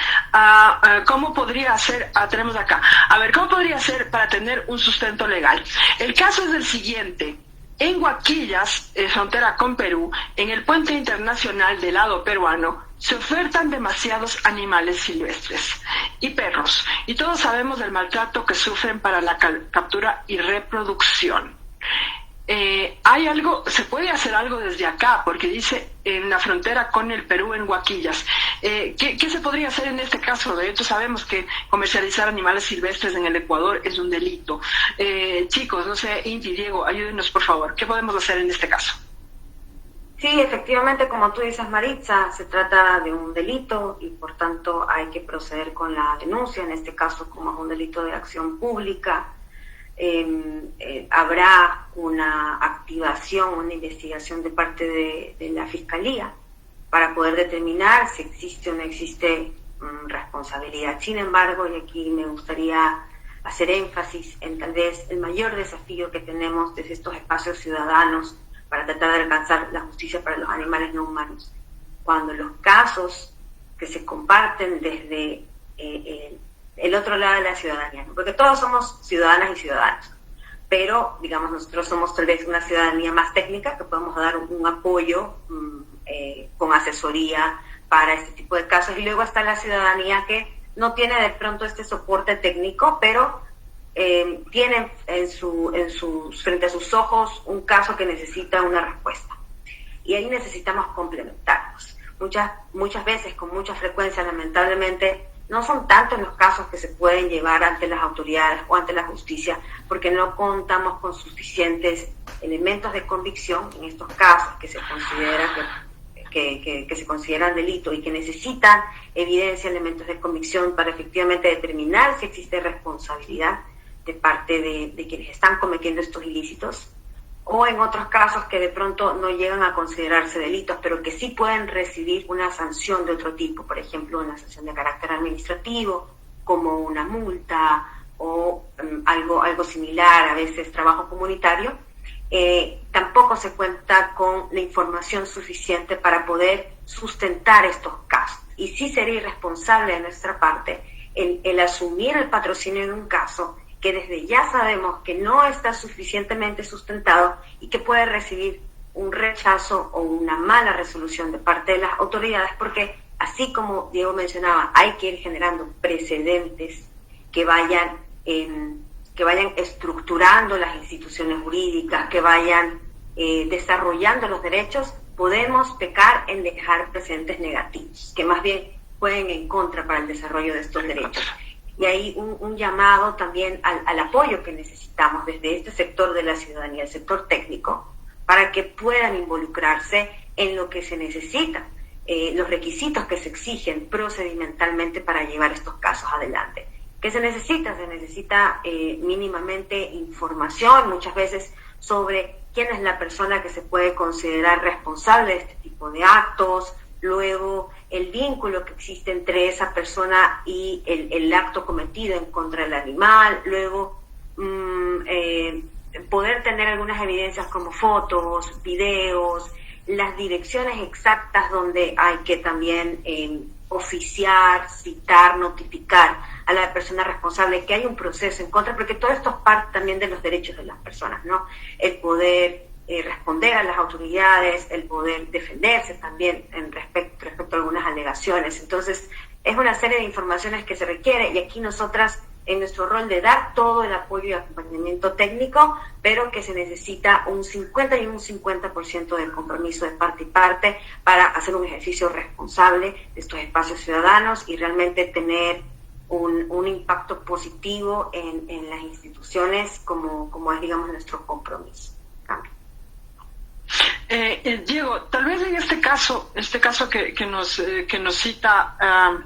¿Cómo podría hacer? Tenemos acá. A ver, ¿cómo podría hacer para tener un sustento legal? El caso es el siguiente. En Huaquillas, frontera con Perú, en el puente internacional del lado peruano, se ofertan demasiados animales silvestres y perros, y todos sabemos del maltrato que sufren para la captura y reproducción. Se puede hacer algo desde acá, porque dice en la frontera con el Perú, en Huaquillas. ¿Qué se podría hacer en este caso? De hecho, sabemos que comercializar animales silvestres en el Ecuador es un delito. Chicos, no sé, Inti, Diego, ayúdenos por favor. ¿Qué podemos hacer en este caso? Sí, efectivamente, como tú dices, Maritza, se trata de un delito y por tanto hay que proceder con la denuncia, en este caso como es un delito de acción pública. Habrá una activación, una investigación de parte de la Fiscalía para poder determinar si existe o no existe responsabilidad. Sin embargo, y aquí me gustaría hacer énfasis en tal vez el mayor desafío que tenemos desde estos espacios ciudadanos para tratar de alcanzar la justicia para los animales no humanos. Cuando los casos que se comparten desde el otro lado de la ciudadanía, ¿no? Porque todos somos ciudadanas y ciudadanos, pero digamos nosotros somos tal vez una ciudadanía más técnica que podemos dar un apoyo con asesoría para este tipo de casos. Y luego está la ciudadanía que no tiene de pronto este soporte técnico, pero tiene frente a sus ojos un caso que necesita una respuesta. Y ahí necesitamos complementarnos. Muchas veces, con mucha frecuencia, lamentablemente, no son tantos los casos que se pueden llevar ante las autoridades o ante la justicia, porque no contamos con suficientes elementos de convicción en estos casos que se considera que se consideran delito y que necesitan evidencia, elementos de convicción para efectivamente determinar si existe responsabilidad de parte de quienes están cometiendo estos ilícitos, o en otros casos que de pronto no llegan a considerarse delitos, pero que sí pueden recibir una sanción de otro tipo, por ejemplo, una sanción de carácter administrativo, como una multa o algo similar, a veces trabajo comunitario. Tampoco se cuenta con la información suficiente para poder sustentar estos casos. Y sí sería irresponsable de nuestra parte el asumir el patrocinio de un caso que desde ya sabemos que no está suficientemente sustentado y que puede recibir un rechazo o una mala resolución de parte de las autoridades, porque así como Diego mencionaba, hay que ir generando precedentes que vayan estructurando las instituciones jurídicas, que vayan desarrollando los derechos. Podemos pecar en dejar precedentes negativos, que más bien jueguen en contra para el desarrollo de estos derechos. Y hay un llamado también al apoyo que necesitamos desde este sector de la ciudadanía, el sector técnico, para que puedan involucrarse en lo que se necesita, los requisitos que se exigen procedimentalmente para llevar estos casos adelante. ¿Qué se necesita? Se necesita mínimamente información, muchas veces, sobre quién es la persona que se puede considerar responsable de este tipo de actos, luego el vínculo que existe entre esa persona y el acto cometido en contra del animal, luego poder tener algunas evidencias como fotos, videos, las direcciones exactas donde hay que también oficiar, citar, notificar a la persona responsable que hay un proceso en contra, porque todo esto es parte también de los derechos de las personas, ¿no? El poder responder a las autoridades, el poder defenderse también respecto a algunas alegaciones. Entonces, es una serie de informaciones que se requiere, y aquí nosotras, en nuestro rol de dar todo el apoyo y acompañamiento técnico, pero que se necesita un 50 y un 50% de compromiso de parte y parte para hacer un ejercicio responsable de estos espacios ciudadanos y realmente tener un impacto positivo en las instituciones como es, digamos, nuestro compromiso. Diego, tal vez en este caso que nos cita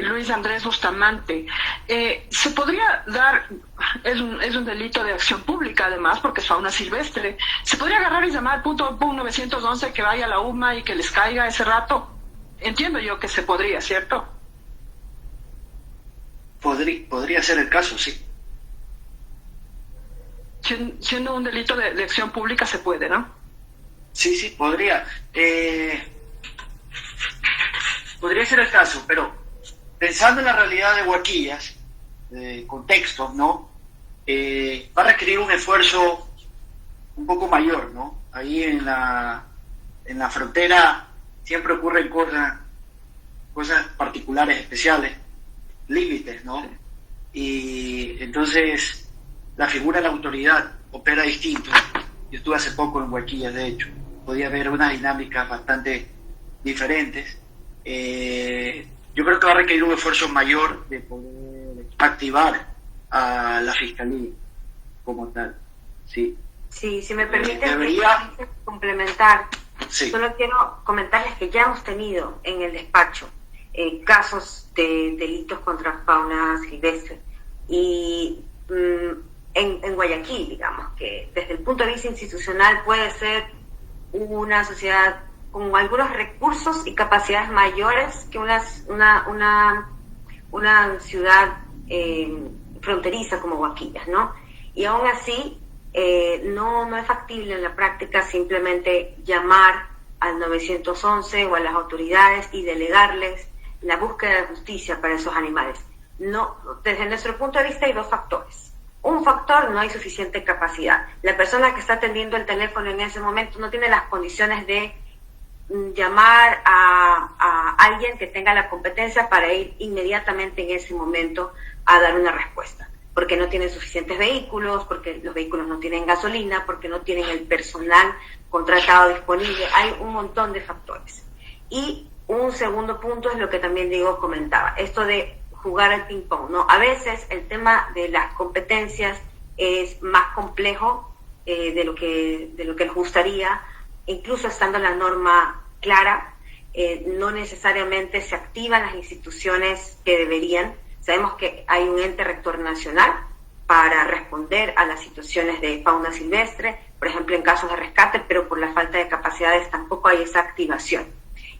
Luis Andrés Bustamante, se podría dar, es un delito de acción pública además, porque es fauna silvestre, se podría agarrar y llamar punto 911 que vaya a la UMA y que les caiga ese rato. Entiendo yo que se podría, ¿cierto? Podría ser el caso, sí. Siendo un delito de acción pública se puede, ¿no? Sí, podría. Podría ser el caso, pero pensando en la realidad de Huarquillas, contextos, ¿no? Va a requerir un esfuerzo un poco mayor, ¿no? Ahí en la frontera siempre ocurren cosas particulares, especiales, límites, ¿no? Y entonces la figura de la autoridad opera distinto. Yo estuve hace poco en Huarquillas, de hecho, podía ver unas dinámicas bastante diferentes. Yo creo que va a requerir un esfuerzo mayor de poder activar a la Fiscalía como tal, sí. Sí, si me permiten complementar, sí. Solo quiero comentarles que ya hemos tenido en el despacho casos de delitos contra fauna silvestre y en Guayaquil, digamos, que desde el punto de vista institucional puede ser una sociedad con algunos recursos y capacidades mayores que una ciudad fronteriza como Huarquillas, ¿no? Y aún así no es factible en la práctica simplemente llamar al 911 o a las autoridades y delegarles la búsqueda de justicia para esos animales. No, desde nuestro punto de vista hay dos factores. Un factor, no hay suficiente capacidad. La persona que está atendiendo el teléfono en ese momento no tiene las condiciones de llamar a alguien que tenga la competencia para ir inmediatamente en ese momento a dar una respuesta, porque no tienen suficientes vehículos, porque los vehículos no tienen gasolina, porque no tienen el personal contratado disponible. Hay un montón de factores. Y un segundo punto es lo que también Diego comentaba, esto de jugar al ping-pong, ¿no? A veces el tema de las competencias es más complejo de lo que nos gustaría, incluso estando la norma clara, no necesariamente se activan las instituciones que deberían. Sabemos que hay un ente rector nacional para responder a las situaciones de fauna silvestre, por ejemplo en casos de rescate, pero por la falta de capacidades tampoco hay esa activación.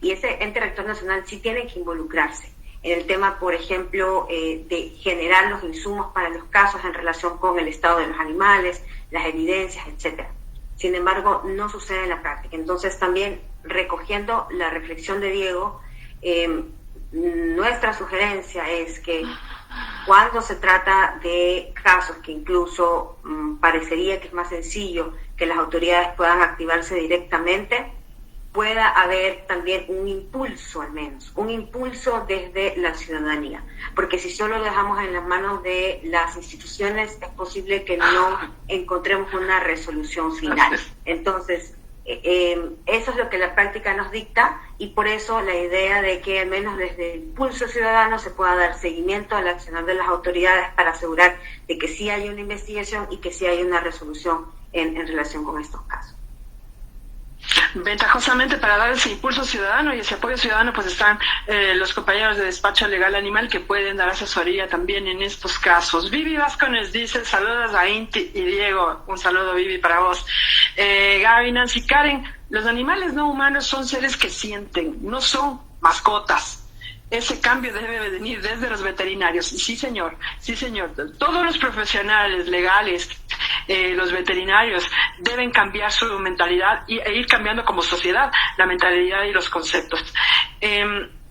Y ese ente rector nacional sí tiene que involucrarse en el tema, por ejemplo, de generar los insumos para los casos en relación con el estado de los animales, las evidencias, etcétera. Sin embargo, no sucede en la práctica. Entonces, también recogiendo la reflexión de Diego, nuestra sugerencia es que cuando se trata de casos que incluso parecería que es más sencillo que las autoridades puedan activarse directamente, pueda haber también un impulso, al menos, un impulso desde la ciudadanía. Porque si solo lo dejamos en las manos de las instituciones, es posible que no encontremos una resolución final. Entonces, eso es lo que la práctica nos dicta, y por eso la idea de que al menos desde el impulso ciudadano se pueda dar seguimiento al accionar de las autoridades para asegurar de que sí hay una investigación y que sí hay una resolución en relación con estos casos. Ventajosamente, para dar ese impulso ciudadano y ese apoyo ciudadano, pues están los compañeros de Despacho Legal Animal, que pueden dar asesoría también en estos casos. Vivi Vázquez dice: saludos a Inti y Diego. Un saludo, Vivi, para vos. Gaby, Nancy, Karen: los animales no humanos son seres que sienten, no son mascotas. Ese cambio debe venir desde los veterinarios. Sí, señor. Todos los profesionales legales, los veterinarios, deben cambiar su mentalidad e ir cambiando como sociedad la mentalidad y los conceptos.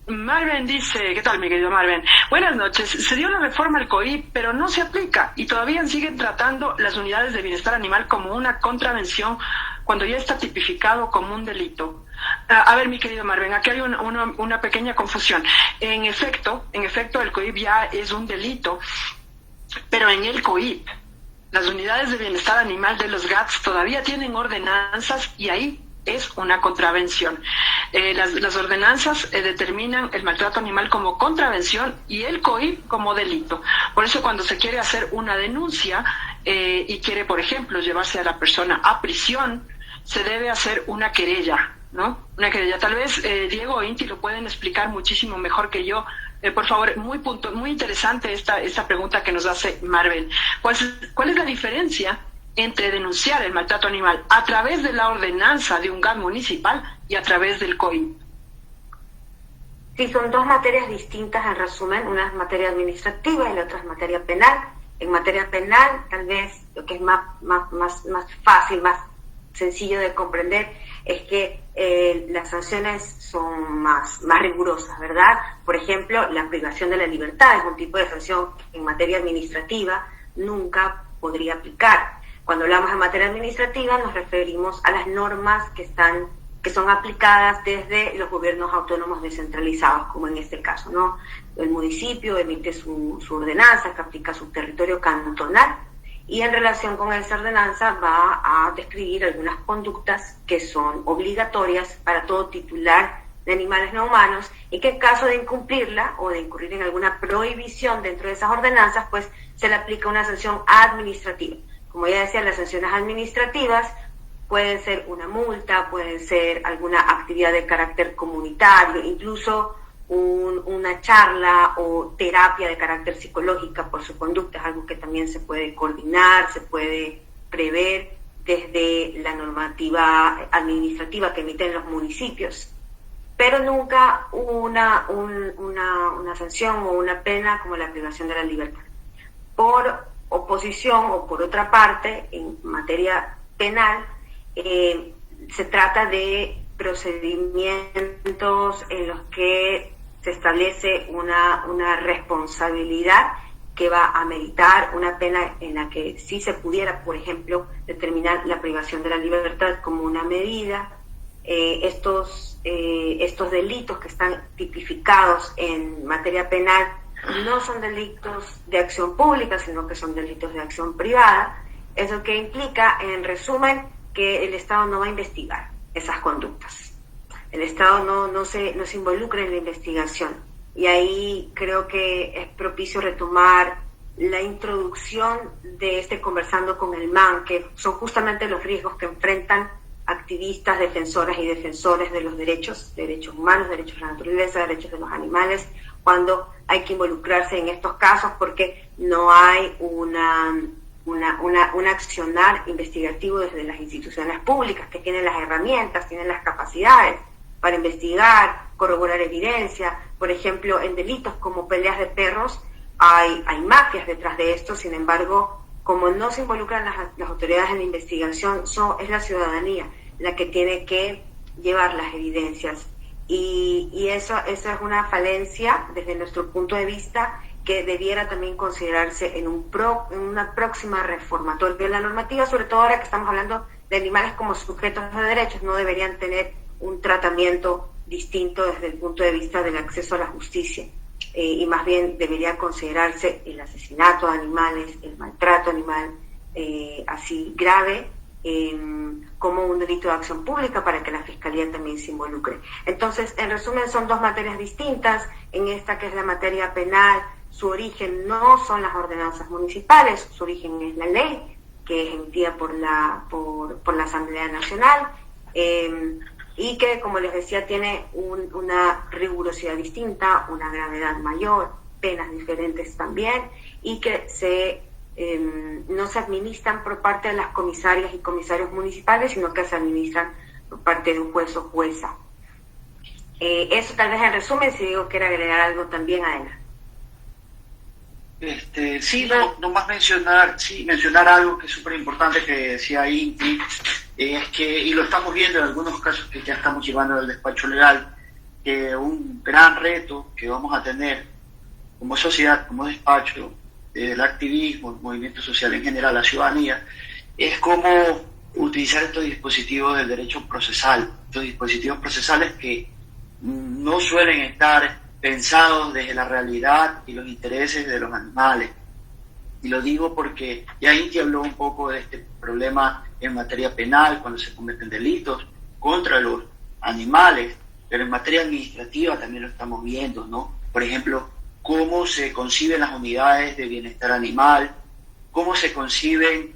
Marvin dice: ¿qué tal, mi querido Marvin? Buenas noches. Se dio la reforma al COIP, pero no se aplica y todavía siguen tratando las unidades de bienestar animal como una contravención cuando ya está tipificado como un delito. A ver, mi querido Marvin, aquí hay una pequeña confusión. En efecto, el COIP ya es un delito, pero en el COIP las unidades de bienestar animal de los GATS todavía tienen ordenanzas y ahí es una contravención. Las ordenanzas determinan el maltrato animal como contravención y el COIP como delito. Por eso, cuando se quiere hacer una denuncia y quiere, por ejemplo, llevarse a la persona a prisión, se debe hacer una querella, ¿no? Una querella. Tal vez Diego o Inti lo pueden explicar muchísimo mejor que yo. Por favor, muy interesante esta pregunta que nos hace Marvel. ¿Cuál es la diferencia entre denunciar el maltrato animal a través de la ordenanza de un GAT municipal y a través del COIP? Sí, son dos materias distintas en resumen. Una es materia administrativa y la otra es materia penal. En materia penal, tal vez lo que es más fácil, más sencillo de comprender, es que las sanciones son más rigurosas, ¿verdad? Por ejemplo, la privación de la libertad es un tipo de sanción que en materia administrativa nunca podría aplicar. Cuando hablamos de materia administrativa nos referimos a las normas que son aplicadas desde los gobiernos autónomos descentralizados, como en este caso, ¿no? El municipio emite su ordenanza que aplica su territorio cantonal, y en relación con esa ordenanza va a describir algunas conductas que son obligatorias para todo titular de animales no humanos, y que en caso de incumplirla o de incurrir en alguna prohibición dentro de esas ordenanzas, pues se le aplica una sanción administrativa. Como ya decía, las sanciones administrativas pueden ser una multa, pueden ser alguna actividad de carácter comunitario, incluso una charla o terapia de carácter psicológica por su conducta. Es algo que también se puede coordinar, se puede prever desde la normativa administrativa que emiten los municipios, pero nunca una sanción o una pena como la privación de la libertad. Por oposición, o por otra parte, en materia penal, se trata de procedimientos en los que se establece una responsabilidad que va a meritar una pena en la que sí se pudiera, por ejemplo, determinar la privación de la libertad como una medida estos delitos que están tipificados en materia penal no son delitos de acción pública, sino que son delitos de acción privada. Eso que implica, en resumen, que el Estado no va a investigar esas conductas. El Estado no se involucra en la investigación. Y ahí creo que es propicio retomar la introducción de este Conversando con el MAN, que son justamente los riesgos que enfrentan activistas, defensoras y defensores de los derechos humanos, derechos de la naturaleza, derechos de los animales, cuando hay que involucrarse en estos casos porque no hay un accionar investigativo desde las instituciones públicas que tienen las herramientas, tienen las capacidades para investigar, corroborar evidencia. Por ejemplo, en delitos como peleas de perros hay mafias detrás de esto. Sin embargo, como no se involucran las autoridades en la investigación, es la ciudadanía la que tiene que llevar las evidencias. Y eso es una falencia desde nuestro punto de vista que debiera también considerarse en una próxima reformatoria de la normativa, sobre todo ahora que estamos hablando de animales como sujetos de derechos. No deberían tener un tratamiento distinto desde el punto de vista del acceso a la justicia, y más bien debería considerarse el asesinato de animales, el maltrato animal, así grave, como un delito de acción pública para que la Fiscalía también se involucre. Entonces, en resumen, son dos materias distintas. En esta, que es la materia penal, su origen no son las ordenanzas municipales, su origen es la ley que es emitida por la Asamblea Nacional, y que, como les decía, tiene una rigurosidad distinta, una gravedad mayor, penas diferentes también, y que no se administran por parte de las comisarias y comisarios municipales, sino que se administran por parte de un juez o jueza. Eso tal vez en resumen. Si digo quiere agregar algo también, Adela. Sí, nomás mencionar algo que es súper importante que decía Inti, es que, y lo estamos viendo en algunos casos que ya estamos llevando al despacho legal, que un gran reto que vamos a tener como sociedad, como despacho, el activismo, el movimiento social en general, la ciudadanía, es cómo utilizar estos dispositivos del derecho procesal, estos dispositivos procesales que no suelen estar pensados desde la realidad y los intereses de los animales. Y lo digo porque ya Inti habló un poco de este problema en materia penal, cuando se cometen delitos contra los animales, pero en materia administrativa también lo estamos viendo, ¿no? Por ejemplo, cómo se conciben las unidades de bienestar animal, cómo se conciben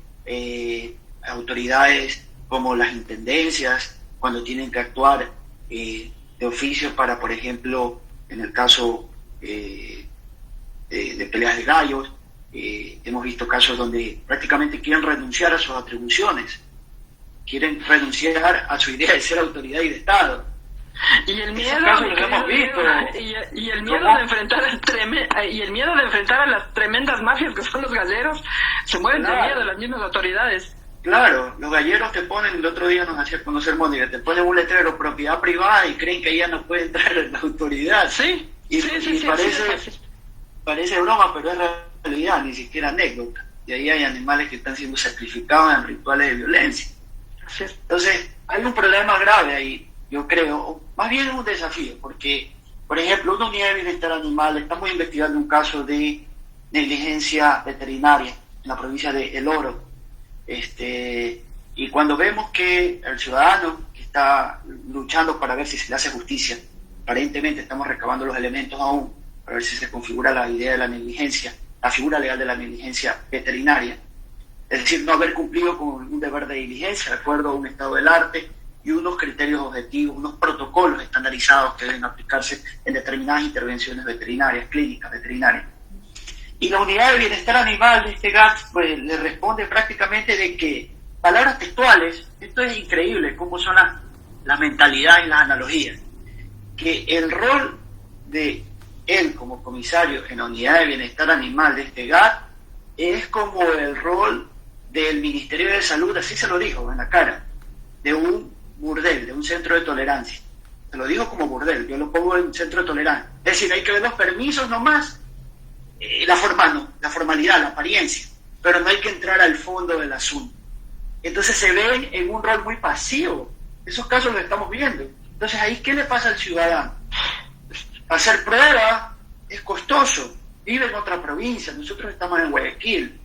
autoridades como las intendencias cuando tienen que actuar de oficio para, por ejemplo, en el caso de peleas de gallos. Hemos visto casos donde prácticamente quieren renunciar a sus atribuciones, quieren renunciar a su idea de ser autoridad y de Estado. Y el miedo, y el miedo de enfrentar a las tremendas mafias que son los galleros, se mueren de miedo las mismas autoridades. Claro, los galleros te ponen, el otro día nos hacía conocer Mónica, te ponen un letrero propiedad privada y creen que ya no puede entrar en la autoridad. Sí, parece broma, pero es realidad, ni siquiera anécdota. Y ahí hay animales que están siendo sacrificados en rituales de violencia. Entonces, hay un problema grave ahí, yo creo, más bien es un desafío, porque, por ejemplo, una unidad de bienestar animal, estamos investigando un caso de negligencia veterinaria en la provincia de El Oro, y cuando vemos que el ciudadano que está luchando para ver si se le hace justicia, aparentemente estamos recabando los elementos aún, para ver si se configura la idea de la negligencia, la figura legal de la negligencia veterinaria, es decir, no haber cumplido con un deber de diligencia de acuerdo a un estado del arte y unos criterios objetivos, unos protocolos estandarizados que deben aplicarse en determinadas intervenciones veterinarias, clínicas veterinarias. Y la unidad de bienestar animal de este GATS pues le responde prácticamente de que, palabras textuales, esto es increíble cómo son las mentalidades y las analogías, que el rol de él como comisario en la unidad de bienestar animal de este GAT es como el rol del Ministerio de Salud, así se lo dijo en la cara, de un burdel, de un centro de tolerancia. Se lo dijo como burdel, yo lo pongo en centro de tolerancia. Es decir, hay que ver los permisos nomás, la formalidad, la apariencia, pero no hay que entrar al fondo del asunto. Entonces se ven en un rol muy pasivo Esos casos los estamos viendo. Entonces, ahí, ¿qué le pasa al ciudadano? Hacer pruebas es costoso. Vive en otra provincia, nosotros estamos en Guayaquil.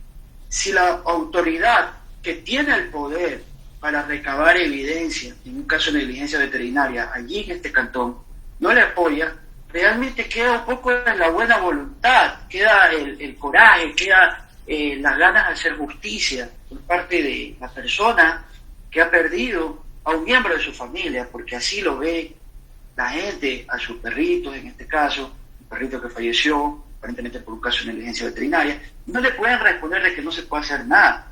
Si la autoridad que tiene el poder para recabar evidencia, en un caso de negligencia veterinaria, allí en este cantón, no le apoya, realmente queda un poco en la buena voluntad, queda el coraje, queda las ganas de hacer justicia por parte de la persona que ha perdido a un miembro de su familia, porque así lo ve la gente, a sus perritos, en este caso, un perrito que falleció, aparentemente por un caso de negligencia veterinaria, no le pueden responder de que no se puede hacer nada.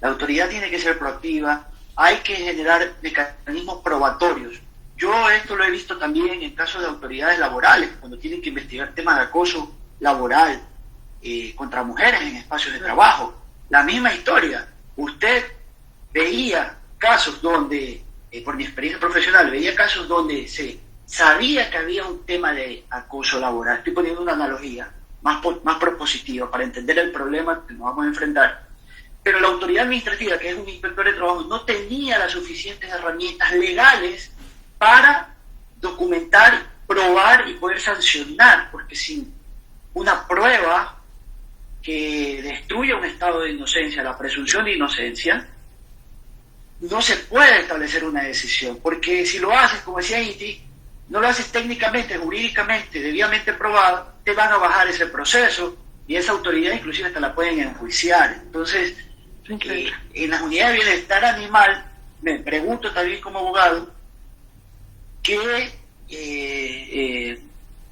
La autoridad tiene que ser proactiva, hay que generar mecanismos probatorios. Yo esto lo he visto también en casos de autoridades laborales, cuando tienen que investigar temas de acoso laboral contra mujeres en espacios de trabajo. La misma historia. Usted veía casos donde, por mi experiencia profesional, veía casos donde se sabía que había un tema de acoso laboral. Estoy poniendo una analogía más propositiva para entender el problema que nos vamos a enfrentar. Pero la autoridad administrativa, que es un inspector de trabajo, no tenía las suficientes herramientas legales para documentar, probar y poder sancionar, porque sin una prueba que destruya un estado de inocencia, la presunción de inocencia, no se puede establecer una decisión, porque si lo haces, como decía Inti, no lo haces técnicamente, jurídicamente, debidamente probado, te van a bajar ese proceso y esa autoridad inclusive hasta la pueden enjuiciar. Entonces, en las unidades de bienestar animal, me pregunto también como abogado, que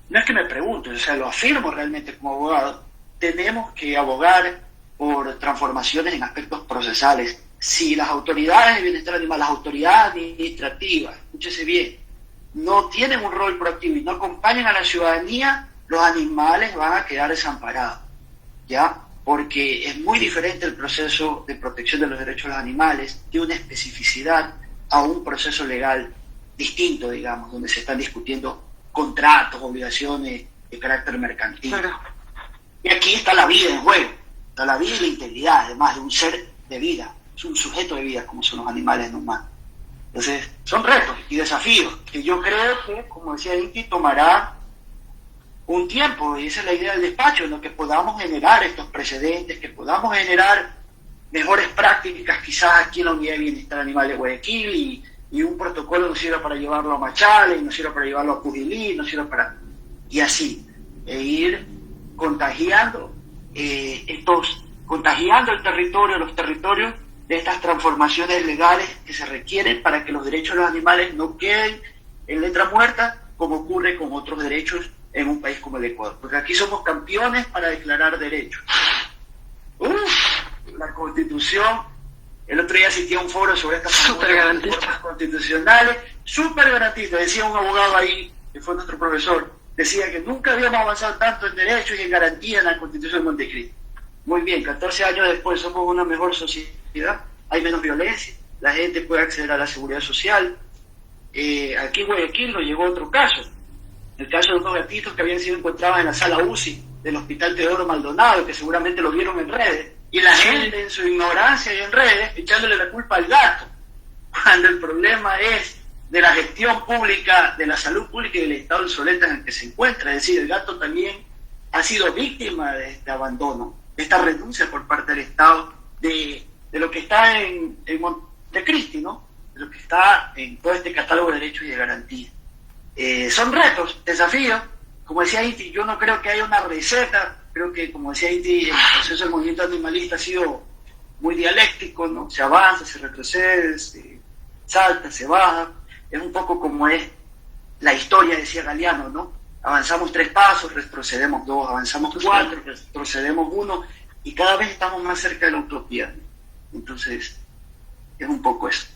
no es que me pregunto, o sea, lo afirmo realmente como abogado, tenemos que abogar por transformaciones en aspectos procesales. Si las autoridades de bienestar animal, las autoridades administrativas, escúchese bien, no tienen un rol proactivo y no acompañan a la ciudadanía, los animales van a quedar desamparados, ¿ya? Porque es muy diferente el proceso de protección de los derechos de los animales, de una especificidad a un proceso legal distinto, digamos, donde se están discutiendo contratos, obligaciones de carácter mercantil. Claro. Y aquí está la vida en juego, está la vida y la integridad, además de un ser de vida, es un sujeto de vida como son los animales no humanos. Entonces, son retos y desafíos que yo creo que, como decía Inti, tomará un tiempo, y esa es la idea del despacho, en lo que podamos generar estos precedentes, que podamos generar mejores prácticas quizás aquí en la Unidad de Bienestar Animal de Guayaquil, y un protocolo nos sirva para llevarlo a Machala, nos sirva para llevarlo a Pujilí, nos sirva para... y así, e ir contagiando contagiando el territorio, los territorios, de estas transformaciones legales que se requieren para que los derechos de los animales no queden en letra muerta, como ocurre con otros derechos en un país como el Ecuador. Porque aquí somos campeones para declarar derechos. La Constitución, el otro día asistí a un foro sobre estas reformas constitucionales, súper garantista, decía un abogado ahí, que fue nuestro profesor, decía que nunca habíamos avanzado tanto en derechos y en garantía en la Constitución de Montecristi. Muy bien, 14 años después somos una mejor sociedad, hay menos violencia, la gente puede acceder a la seguridad social. Aquí en Guayaquil nos llegó otro caso, el caso de unos gatitos que habían sido encontrados en la sala UCI del Hospital Teodoro Maldonado, que seguramente lo vieron en redes, y la gente en su ignorancia y en redes echándole la culpa al gato, cuando el problema es de la gestión pública, de la salud pública y del estado insolente en el que se encuentra. Es decir, el gato también ha sido víctima de este abandono, de esta renuncia por parte del Estado, de lo que está en Montecristi, ¿no? De lo que está en todo este catálogo de derechos y de garantías. Son retos, desafíos. Como decía Inti, yo no creo que haya una receta. Creo que, como decía Inti, el proceso del movimiento animalista ha sido muy dialéctico, ¿no? Se avanza, se retrocede, se salta, se baja. Es un poco como es la historia, decía Galeano, ¿no? Avanzamos 3 pasos, retrocedemos 2, avanzamos 4, retrocedemos 1, y cada vez estamos más cerca de la utopía. Entonces, es un poco eso.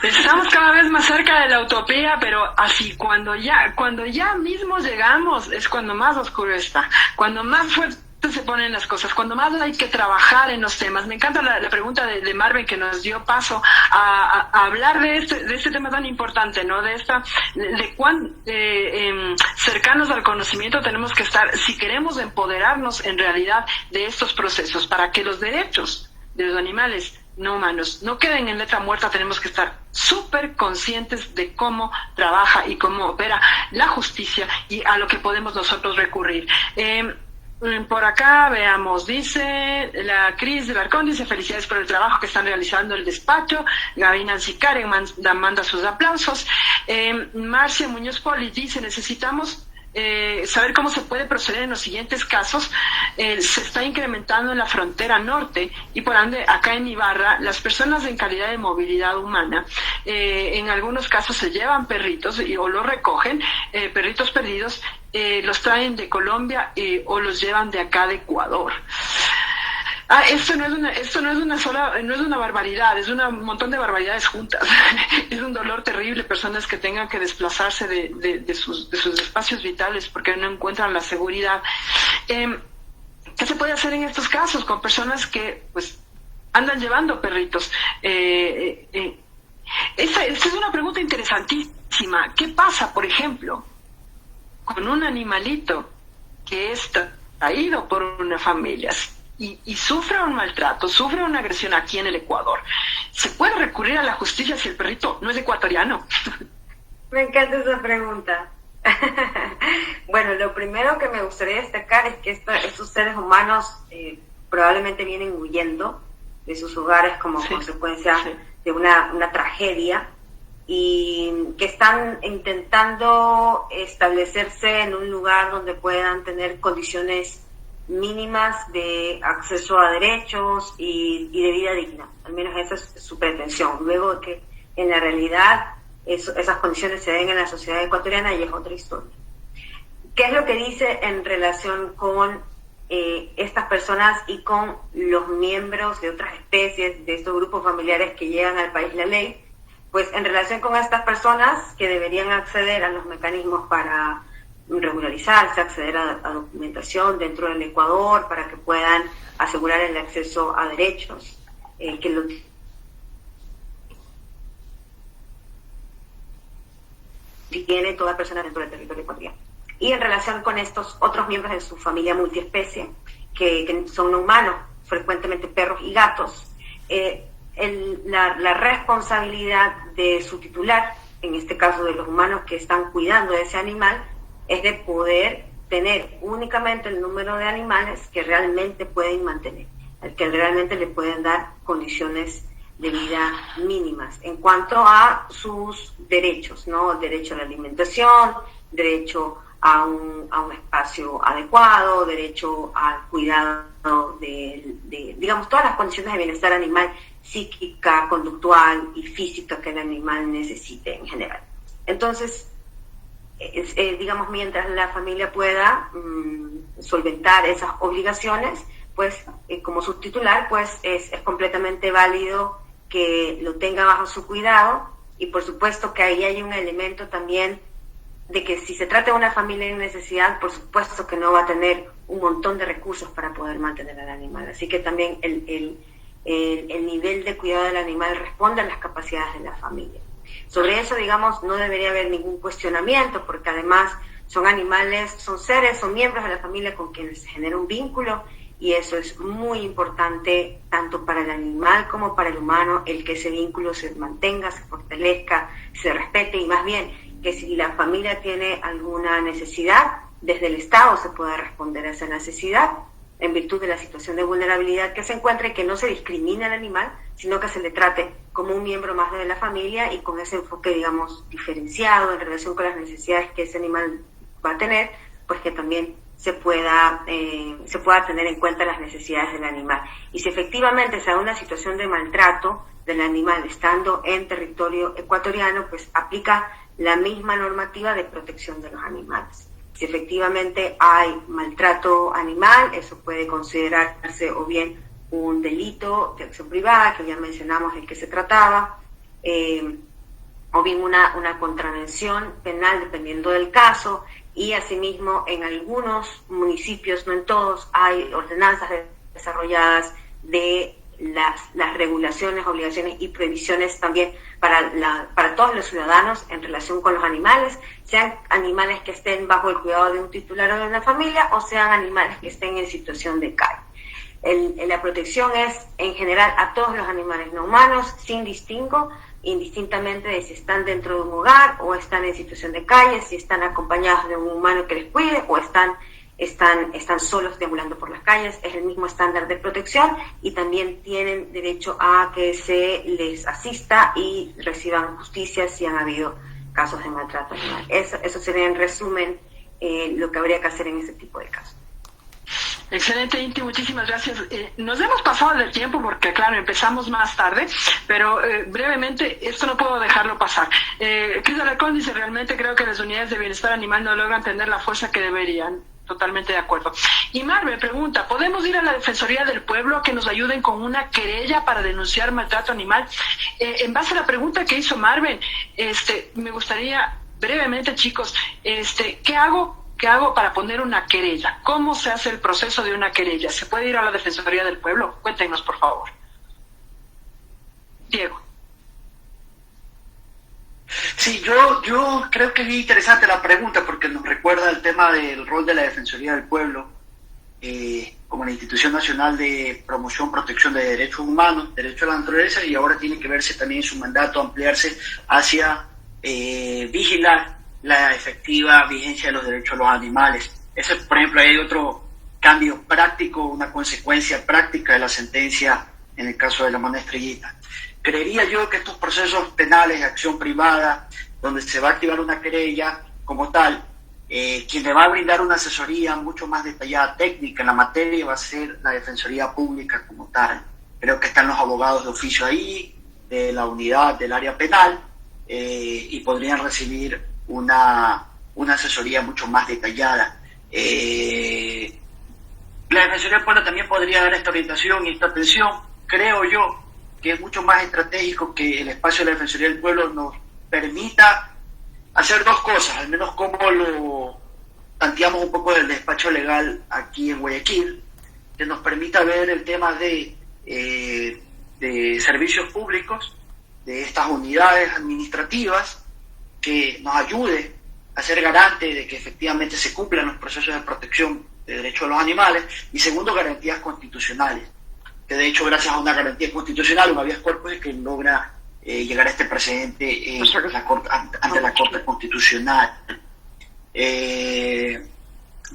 Estamos cada vez más cerca de la utopía, pero así cuando ya mismo llegamos es cuando más oscuro está, cuando más fuerte se ponen las cosas, cuando más hay que trabajar en los temas. Me encanta la pregunta de Marvin, que nos dio paso a hablar de este tema tan importante, ¿no? De cuán cercanos al conocimiento tenemos que estar si queremos empoderarnos en realidad de estos procesos, para que los derechos de los animales no humanos, no queden en letra muerta. Tenemos que estar súper conscientes de cómo trabaja y cómo opera la justicia y a lo que podemos nosotros recurrir. Por acá, veamos, dice la Cris de Barcón, dice: felicidades por el trabajo que están realizando el despacho. Gabina Zicaren manda sus aplausos. Marcia Muñoz Poli dice: necesitamos saber cómo se puede proceder en los siguientes casos. Se está incrementando en la frontera norte y por ende acá en Ibarra las personas en calidad de movilidad humana en algunos casos se llevan perritos o los recogen, perritos perdidos, los traen de Colombia o los llevan de acá de Ecuador. Esto no es una barbaridad, es un montón de barbaridades juntas. Es un dolor terrible, personas que tengan que desplazarse de sus espacios vitales porque no encuentran la seguridad. ¿Qué se puede hacer en estos casos con personas que pues andan llevando perritos? Esta es una pregunta interesantísima. ¿Qué pasa, por ejemplo, con un animalito que es traído por una familia y sufre un maltrato, sufre una agresión aquí en el Ecuador? ¿Se puede recurrir a la justicia si el perrito no es ecuatoriano? Me encanta esa pregunta. Bueno, lo primero que me gustaría destacar es que estos seres humanos probablemente vienen huyendo de sus hogares como consecuencia de una tragedia, y que están intentando establecerse en un lugar donde puedan tener condiciones mínimas de acceso a derechos y de vida digna. Al menos esa es su pretensión. Luego de que en la realidad esas condiciones se den en la sociedad ecuatoriana, y es otra historia. ¿Qué es lo que dice en relación con estas personas y con los miembros de otras especies, de estos grupos familiares que llegan al país la ley? Pues en relación con estas personas que deberían acceder a los mecanismos para regularizarse, acceder a documentación dentro del Ecuador para que puedan asegurar el acceso a derechos, que lo tiene toda persona dentro del territorio ecuatoriano. Y en relación con estos otros miembros de su familia multiespecie, que son no humanos, frecuentemente perros y gatos, la responsabilidad de su titular, en este caso de los humanos que están cuidando de ese animal, es de poder tener únicamente el número de animales que realmente pueden mantener, que realmente le pueden dar condiciones de vida mínimas en cuanto a sus derechos, ¿no? Derecho a la alimentación, derecho a un espacio adecuado, derecho al cuidado de digamos, todas las condiciones de bienestar animal, psíquica, conductual y física que el animal necesite en general. Entonces, digamos, mientras la familia pueda solventar esas obligaciones, pues como subtitular, pues es completamente válido que lo tenga bajo su cuidado, y por supuesto que ahí hay un elemento también de que si se trata de una familia en necesidad, por supuesto que no va a tener un montón de recursos para poder mantener al animal. Así que también el nivel de cuidado del animal responde a las capacidades de la familia. Sobre eso, digamos, no debería haber ningún cuestionamiento, porque además son animales, son seres, son miembros de la familia con quienes se genera un vínculo, y eso es muy importante tanto para el animal como para el humano, el que ese vínculo se mantenga, se fortalezca, se respete, y más bien que si la familia tiene alguna necesidad, desde el Estado se pueda responder a esa necesidad en virtud de la situación de vulnerabilidad que se encuentra, y que no se discrimine al animal, sino que se le trate como un miembro más de la familia, y con ese enfoque, digamos, diferenciado en relación con las necesidades que ese animal va a tener, pues que también se pueda tener en cuenta las necesidades del animal. Y si efectivamente se da una situación de maltrato del animal estando en territorio ecuatoriano, pues aplica la misma normativa de protección de los animales. Si efectivamente hay maltrato animal, eso puede considerarse o bien un delito de acción privada, que ya mencionamos el que se trataba, o bien una contravención penal, dependiendo del caso, y asimismo en algunos municipios, no en todos, hay ordenanzas desarrolladas de las regulaciones, obligaciones y prohibiciones también para todos los ciudadanos en relación con los animales, sean animales que estén bajo el cuidado de un titular o de una familia, o sean animales que estén en situación de calle. La protección es en general a todos los animales no humanos, sin distingo, indistintamente de si están dentro de un hogar o están en situación de calle, si están acompañados de un humano que les cuide o están solos deambulando por las calles. Es el mismo estándar de protección y también tienen derecho a que se les asista y reciban justicia si han habido casos de maltrato animal. Eso sería en resumen lo que habría que hacer en ese tipo de casos. Excelente, Inti, muchísimas gracias. Nos hemos pasado del tiempo porque, claro, empezamos más tarde, pero brevemente, esto no puedo dejarlo pasar. Cris Alarcón dice, realmente creo que las unidades de bienestar animal no logran tener la fuerza que deberían. Totalmente de acuerdo. Y Marvel pregunta, ¿podemos ir a la Defensoría del Pueblo a que nos ayuden con una querella para denunciar maltrato animal? En base a la pregunta que hizo Marvel, me gustaría brevemente, chicos, ¿qué hago para poner una querella? ¿Cómo se hace el proceso de una querella? ¿Se puede ir a la Defensoría del Pueblo? Cuéntenos, por favor. Diego. Sí, yo creo que es interesante la pregunta porque nos recuerda el tema del rol de la Defensoría del Pueblo como la institución nacional de promoción, protección de derechos humanos, derechos a la naturaleza, y ahora tiene que verse también su mandato ampliarse hacia vigilar la efectiva vigencia de los derechos de los animales. Ese, por ejemplo, hay otro cambio práctico, una consecuencia práctica de la sentencia en el caso de la Mona Estrellita. Creería yo que estos procesos penales de acción privada, donde se va a activar una querella como tal, quien le va a brindar una asesoría mucho más detallada, técnica en la materia, va a ser la Defensoría Pública como tal. Creo que están los abogados de oficio ahí, de la unidad del área penal, y podrían recibir una asesoría mucho más detallada. La Defensoría del Pueblo también podría dar esta orientación y esta atención. Creo yo que es mucho más estratégico que el espacio de la Defensoría del Pueblo nos permita hacer dos cosas, al menos como lo planteamos un poco del despacho legal aquí en Guayaquil, que nos permita ver el tema de servicios públicos, de estas unidades administrativas, que nos ayude a ser garante de que efectivamente se cumplan los procesos de protección de derechos de los animales, y segundo, garantías constitucionales, que de hecho gracias a una garantía constitucional, un habeas corpus, es que logra llegar a este precedente ante la Corte Constitucional.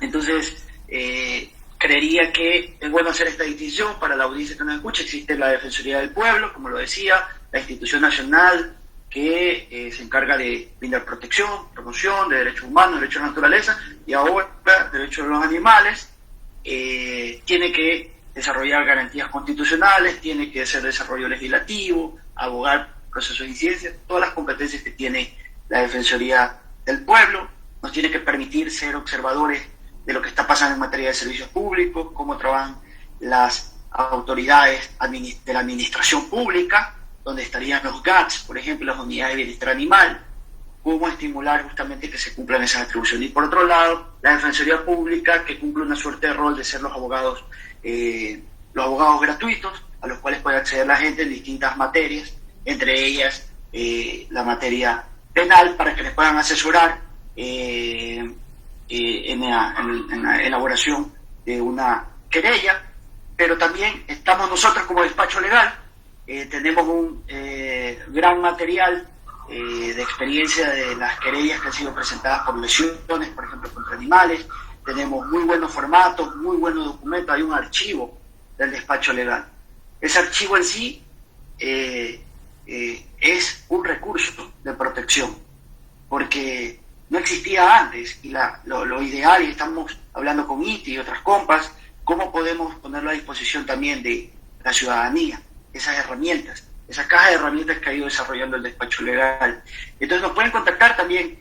Entonces, creería que es bueno hacer esta distinción para la audiencia que nos escucha. Existe la Defensoría del Pueblo, como lo decía, la institución nacional que se encarga de brindar protección, promoción de derechos humanos, derechos de la naturaleza, y ahora derechos de los animales. Tiene que desarrollar garantías constitucionales, tiene que hacer desarrollo legislativo, abogar procesos de incidencia, todas las competencias que tiene la Defensoría del Pueblo. Nos tiene que permitir ser observadores de lo que está pasando en materia de servicios públicos, cómo trabajan las autoridades de la administración pública, donde estarían los GATS, por ejemplo, las unidades de bienestar animal, cómo estimular justamente que se cumplan esas atribuciones. Y por otro lado, la Defensoría Pública, que cumple una suerte de rol de ser los abogados gratuitos, a los cuales puede acceder la gente en distintas materias, entre ellas la materia penal, para que les puedan asesorar en la elaboración de una querella. Pero también estamos nosotros como despacho legal, tenemos un gran material de experiencia de las querellas que han sido presentadas por lesiones, por ejemplo, contra animales. Tenemos muy buenos formatos, muy buenos documentos, hay un archivo del despacho legal. Ese archivo en sí es un recurso de protección, porque no existía antes, y lo ideal, y estamos hablando con ITI y otras compas, cómo podemos ponerlo a disposición también de la ciudadanía, esas herramientas, esa caja de herramientas que ha ido desarrollando el despacho legal. Entonces nos pueden contactar también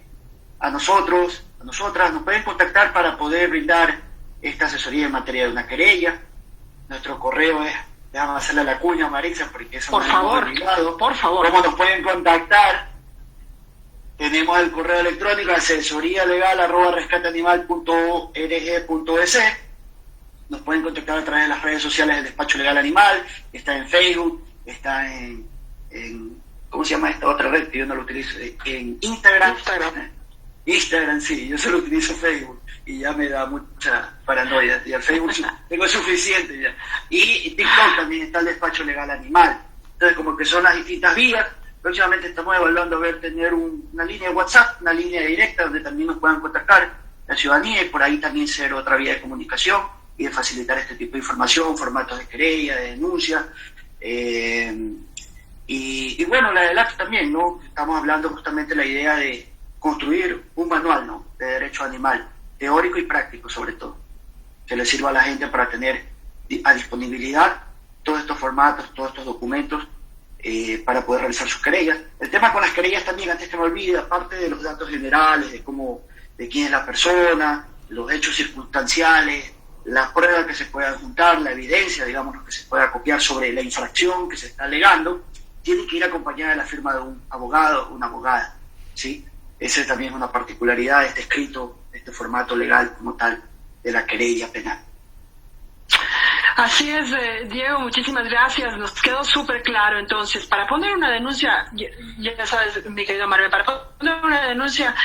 a nosotros, a nosotras, nos pueden contactar para poder brindar esta asesoría en materia de una querella. Nuestro correo es, déjame hacerle la cuña, Maritza, porque eso por favor. ¿Cómo nos pueden contactar? Tenemos el correo electrónico asesorialegal@rescateanimal.org.es. Nos pueden contactar a través de las redes sociales del Despacho Legal Animal, está en Facebook, está en ¿cómo se llama esta otra red que yo no lo utilizo? En Instagram. Instagram sí, yo solo utilizo Facebook y ya me da mucha paranoia. Y al Facebook tengo suficiente ya. Y TikTok también está el despacho legal animal. Entonces, como que son las distintas vías. Próximamente estamos evaluando tener una línea de WhatsApp, una línea directa donde también nos puedan contactar la ciudadanía y por ahí también ser otra vía de comunicación y de facilitar este tipo de información, formatos de querella, de denuncia. Y bueno, la DELAC también, ¿no? Estamos hablando justamente de la idea de construir un manual, ¿no?, de derecho animal, teórico y práctico sobre todo, que le sirva a la gente para tener a disponibilidad todos estos formatos, todos estos documentos para poder realizar sus querellas. El tema con las querellas también, antes que me olvide, aparte de los datos generales, de quién es la persona, los hechos circunstanciales, las pruebas que se puedan juntar, la evidencia, digamos, que se pueda copiar sobre la infracción que se está alegando, tiene que ir acompañada de la firma de un abogado o una abogada, ¿sí? Esa también es una particularidad de este escrito, de este formato legal como tal de la querella penal. Así es, Diego, muchísimas gracias. Nos quedó súper claro. Entonces, para poner una denuncia, ya sabes, mi querido Mario, para poner una denuncia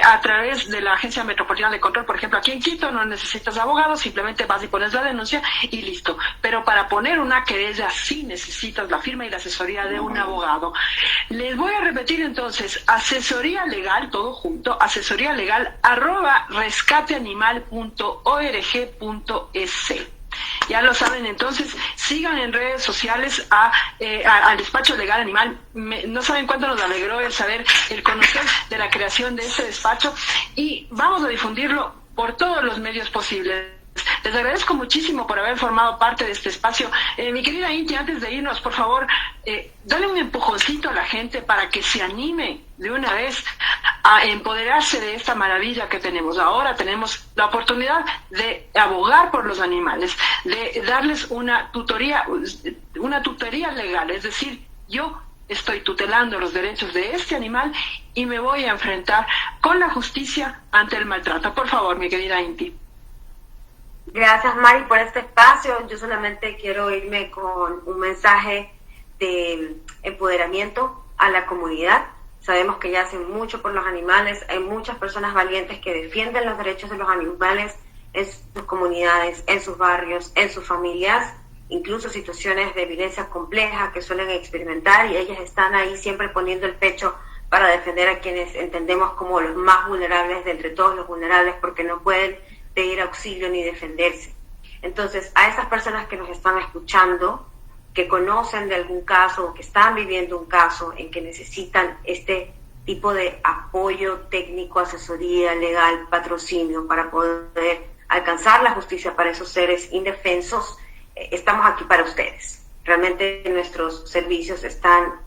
a través de la Agencia Metropolitana de Control, por ejemplo, aquí en Quito, no necesitas abogado, simplemente vas y pones la denuncia y listo. Pero para poner una querella sí necesitas la firma y la asesoría de un abogado. Les voy a repetir entonces, asesoría legal, todo junto, asesoría legal @rescateanimal.org.es. Ya lo saben, entonces sigan en redes sociales al Despacho Legal Animal. No saben cuánto nos alegró el saber, el conocer de la creación de este despacho, y vamos a difundirlo por todos los medios posibles. Les agradezco muchísimo por haber formado parte de este espacio. Mi querida Inti, antes de irnos, por favor, dale un empujoncito a la gente para que se anime de una vez a empoderarse de esta maravilla que tenemos. Ahora tenemos la oportunidad de abogar por los animales, de darles una tutoría legal, es decir, yo estoy tutelando los derechos de este animal y me voy a enfrentar con la justicia ante el maltrato. Por favor, mi querida Inti. Gracias, Mari, por este espacio. Yo solamente quiero irme con un mensaje de empoderamiento a la comunidad. Sabemos que ya hacen mucho por los animales. Hay muchas personas valientes que defienden los derechos de los animales en sus comunidades, en sus barrios, en sus familias, incluso situaciones de violencia compleja que suelen experimentar, y ellas están ahí siempre poniendo el pecho para defender a quienes entendemos como los más vulnerables de entre todos los vulnerables, porque no pueden pedir auxilio ni defenderse. Entonces, a esas personas que nos están escuchando, que conocen de algún caso o que están viviendo un caso en que necesitan este tipo de apoyo técnico, asesoría legal, patrocinio para poder alcanzar la justicia para esos seres indefensos, estamos aquí para ustedes. Realmente nuestros servicios están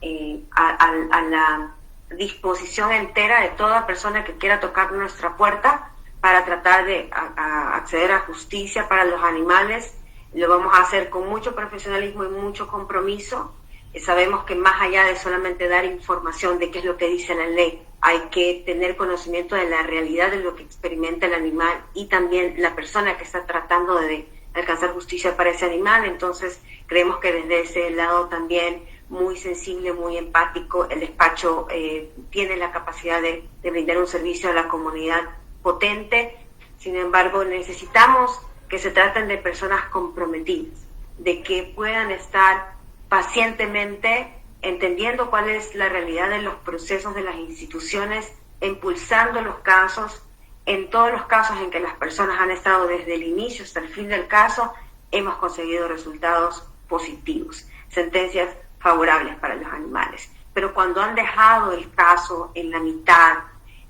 a la disposición entera de toda persona que quiera tocar nuestra puerta para tratar de acceder a justicia para los animales. Lo vamos a hacer con mucho profesionalismo y mucho compromiso. Sabemos que más allá de solamente dar información de qué es lo que dice la ley, hay que tener conocimiento de la realidad de lo que experimenta el animal y también la persona que está tratando de alcanzar justicia para ese animal. Entonces, creemos que desde ese lado también muy sensible, muy empático, el despacho tiene la capacidad de brindar un servicio a la comunidad potente. Sin embargo, necesitamos que se traten de personas comprometidas, de que puedan estar pacientemente entendiendo cuál es la realidad de los procesos de las instituciones, impulsando los casos. En todos los casos en que las personas han estado desde el inicio hasta el fin del caso, hemos conseguido resultados positivos, sentencias favorables para los animales. Pero cuando han dejado el caso en la mitad,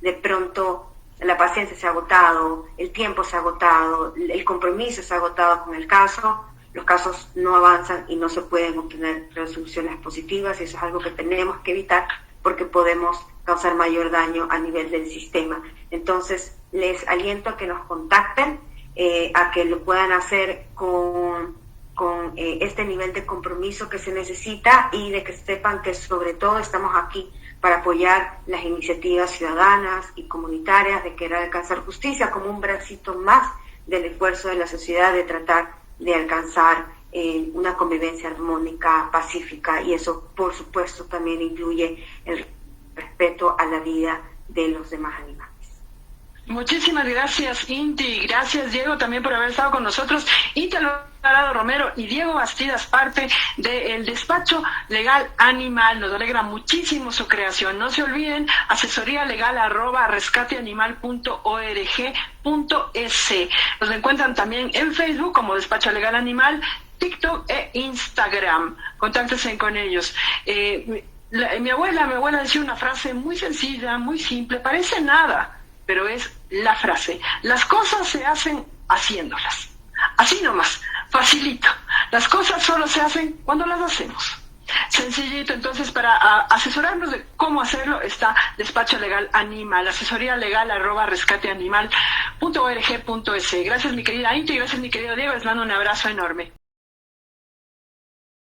de pronto la paciencia se ha agotado, el tiempo se ha agotado, el compromiso se ha agotado con el caso, los casos no avanzan y no se pueden obtener resoluciones positivas, y eso es algo que tenemos que evitar porque podemos causar mayor daño a nivel del sistema. Entonces, les aliento a que nos contacten, a que lo puedan hacer con este nivel de compromiso que se necesita, y de que sepan que sobre todo estamos aquí para apoyar las iniciativas ciudadanas y comunitarias de querer alcanzar justicia, como un bracito más del esfuerzo de la sociedad de tratar de alcanzar una convivencia armónica, pacífica, y eso por supuesto también incluye el respeto a la vida de los demás animales. Muchísimas gracias, Inti. Gracias, Diego, también por haber estado con nosotros. Inti Alvarado Romero y Diego Bastidas, parte del despacho legal Animal. Nos alegra muchísimo su creación. No se olviden, asesoría legal @rescateanimal.org.es. Nos encuentran también en Facebook como Despacho Legal Animal, TikTok e Instagram. Contáctense con ellos. Mi abuela decía una frase muy sencilla, muy simple, parece nada, pero es la frase: las cosas se hacen haciéndolas. Así nomás, facilito. Las cosas solo se hacen cuando las hacemos. Sencillito. Entonces, para asesorarnos de cómo hacerlo está Despacho Legal Animal, asesoría legal @rescateanimal.org.es. Gracias, mi querida Inti, y gracias, mi querido Diego. Les mando un abrazo enorme.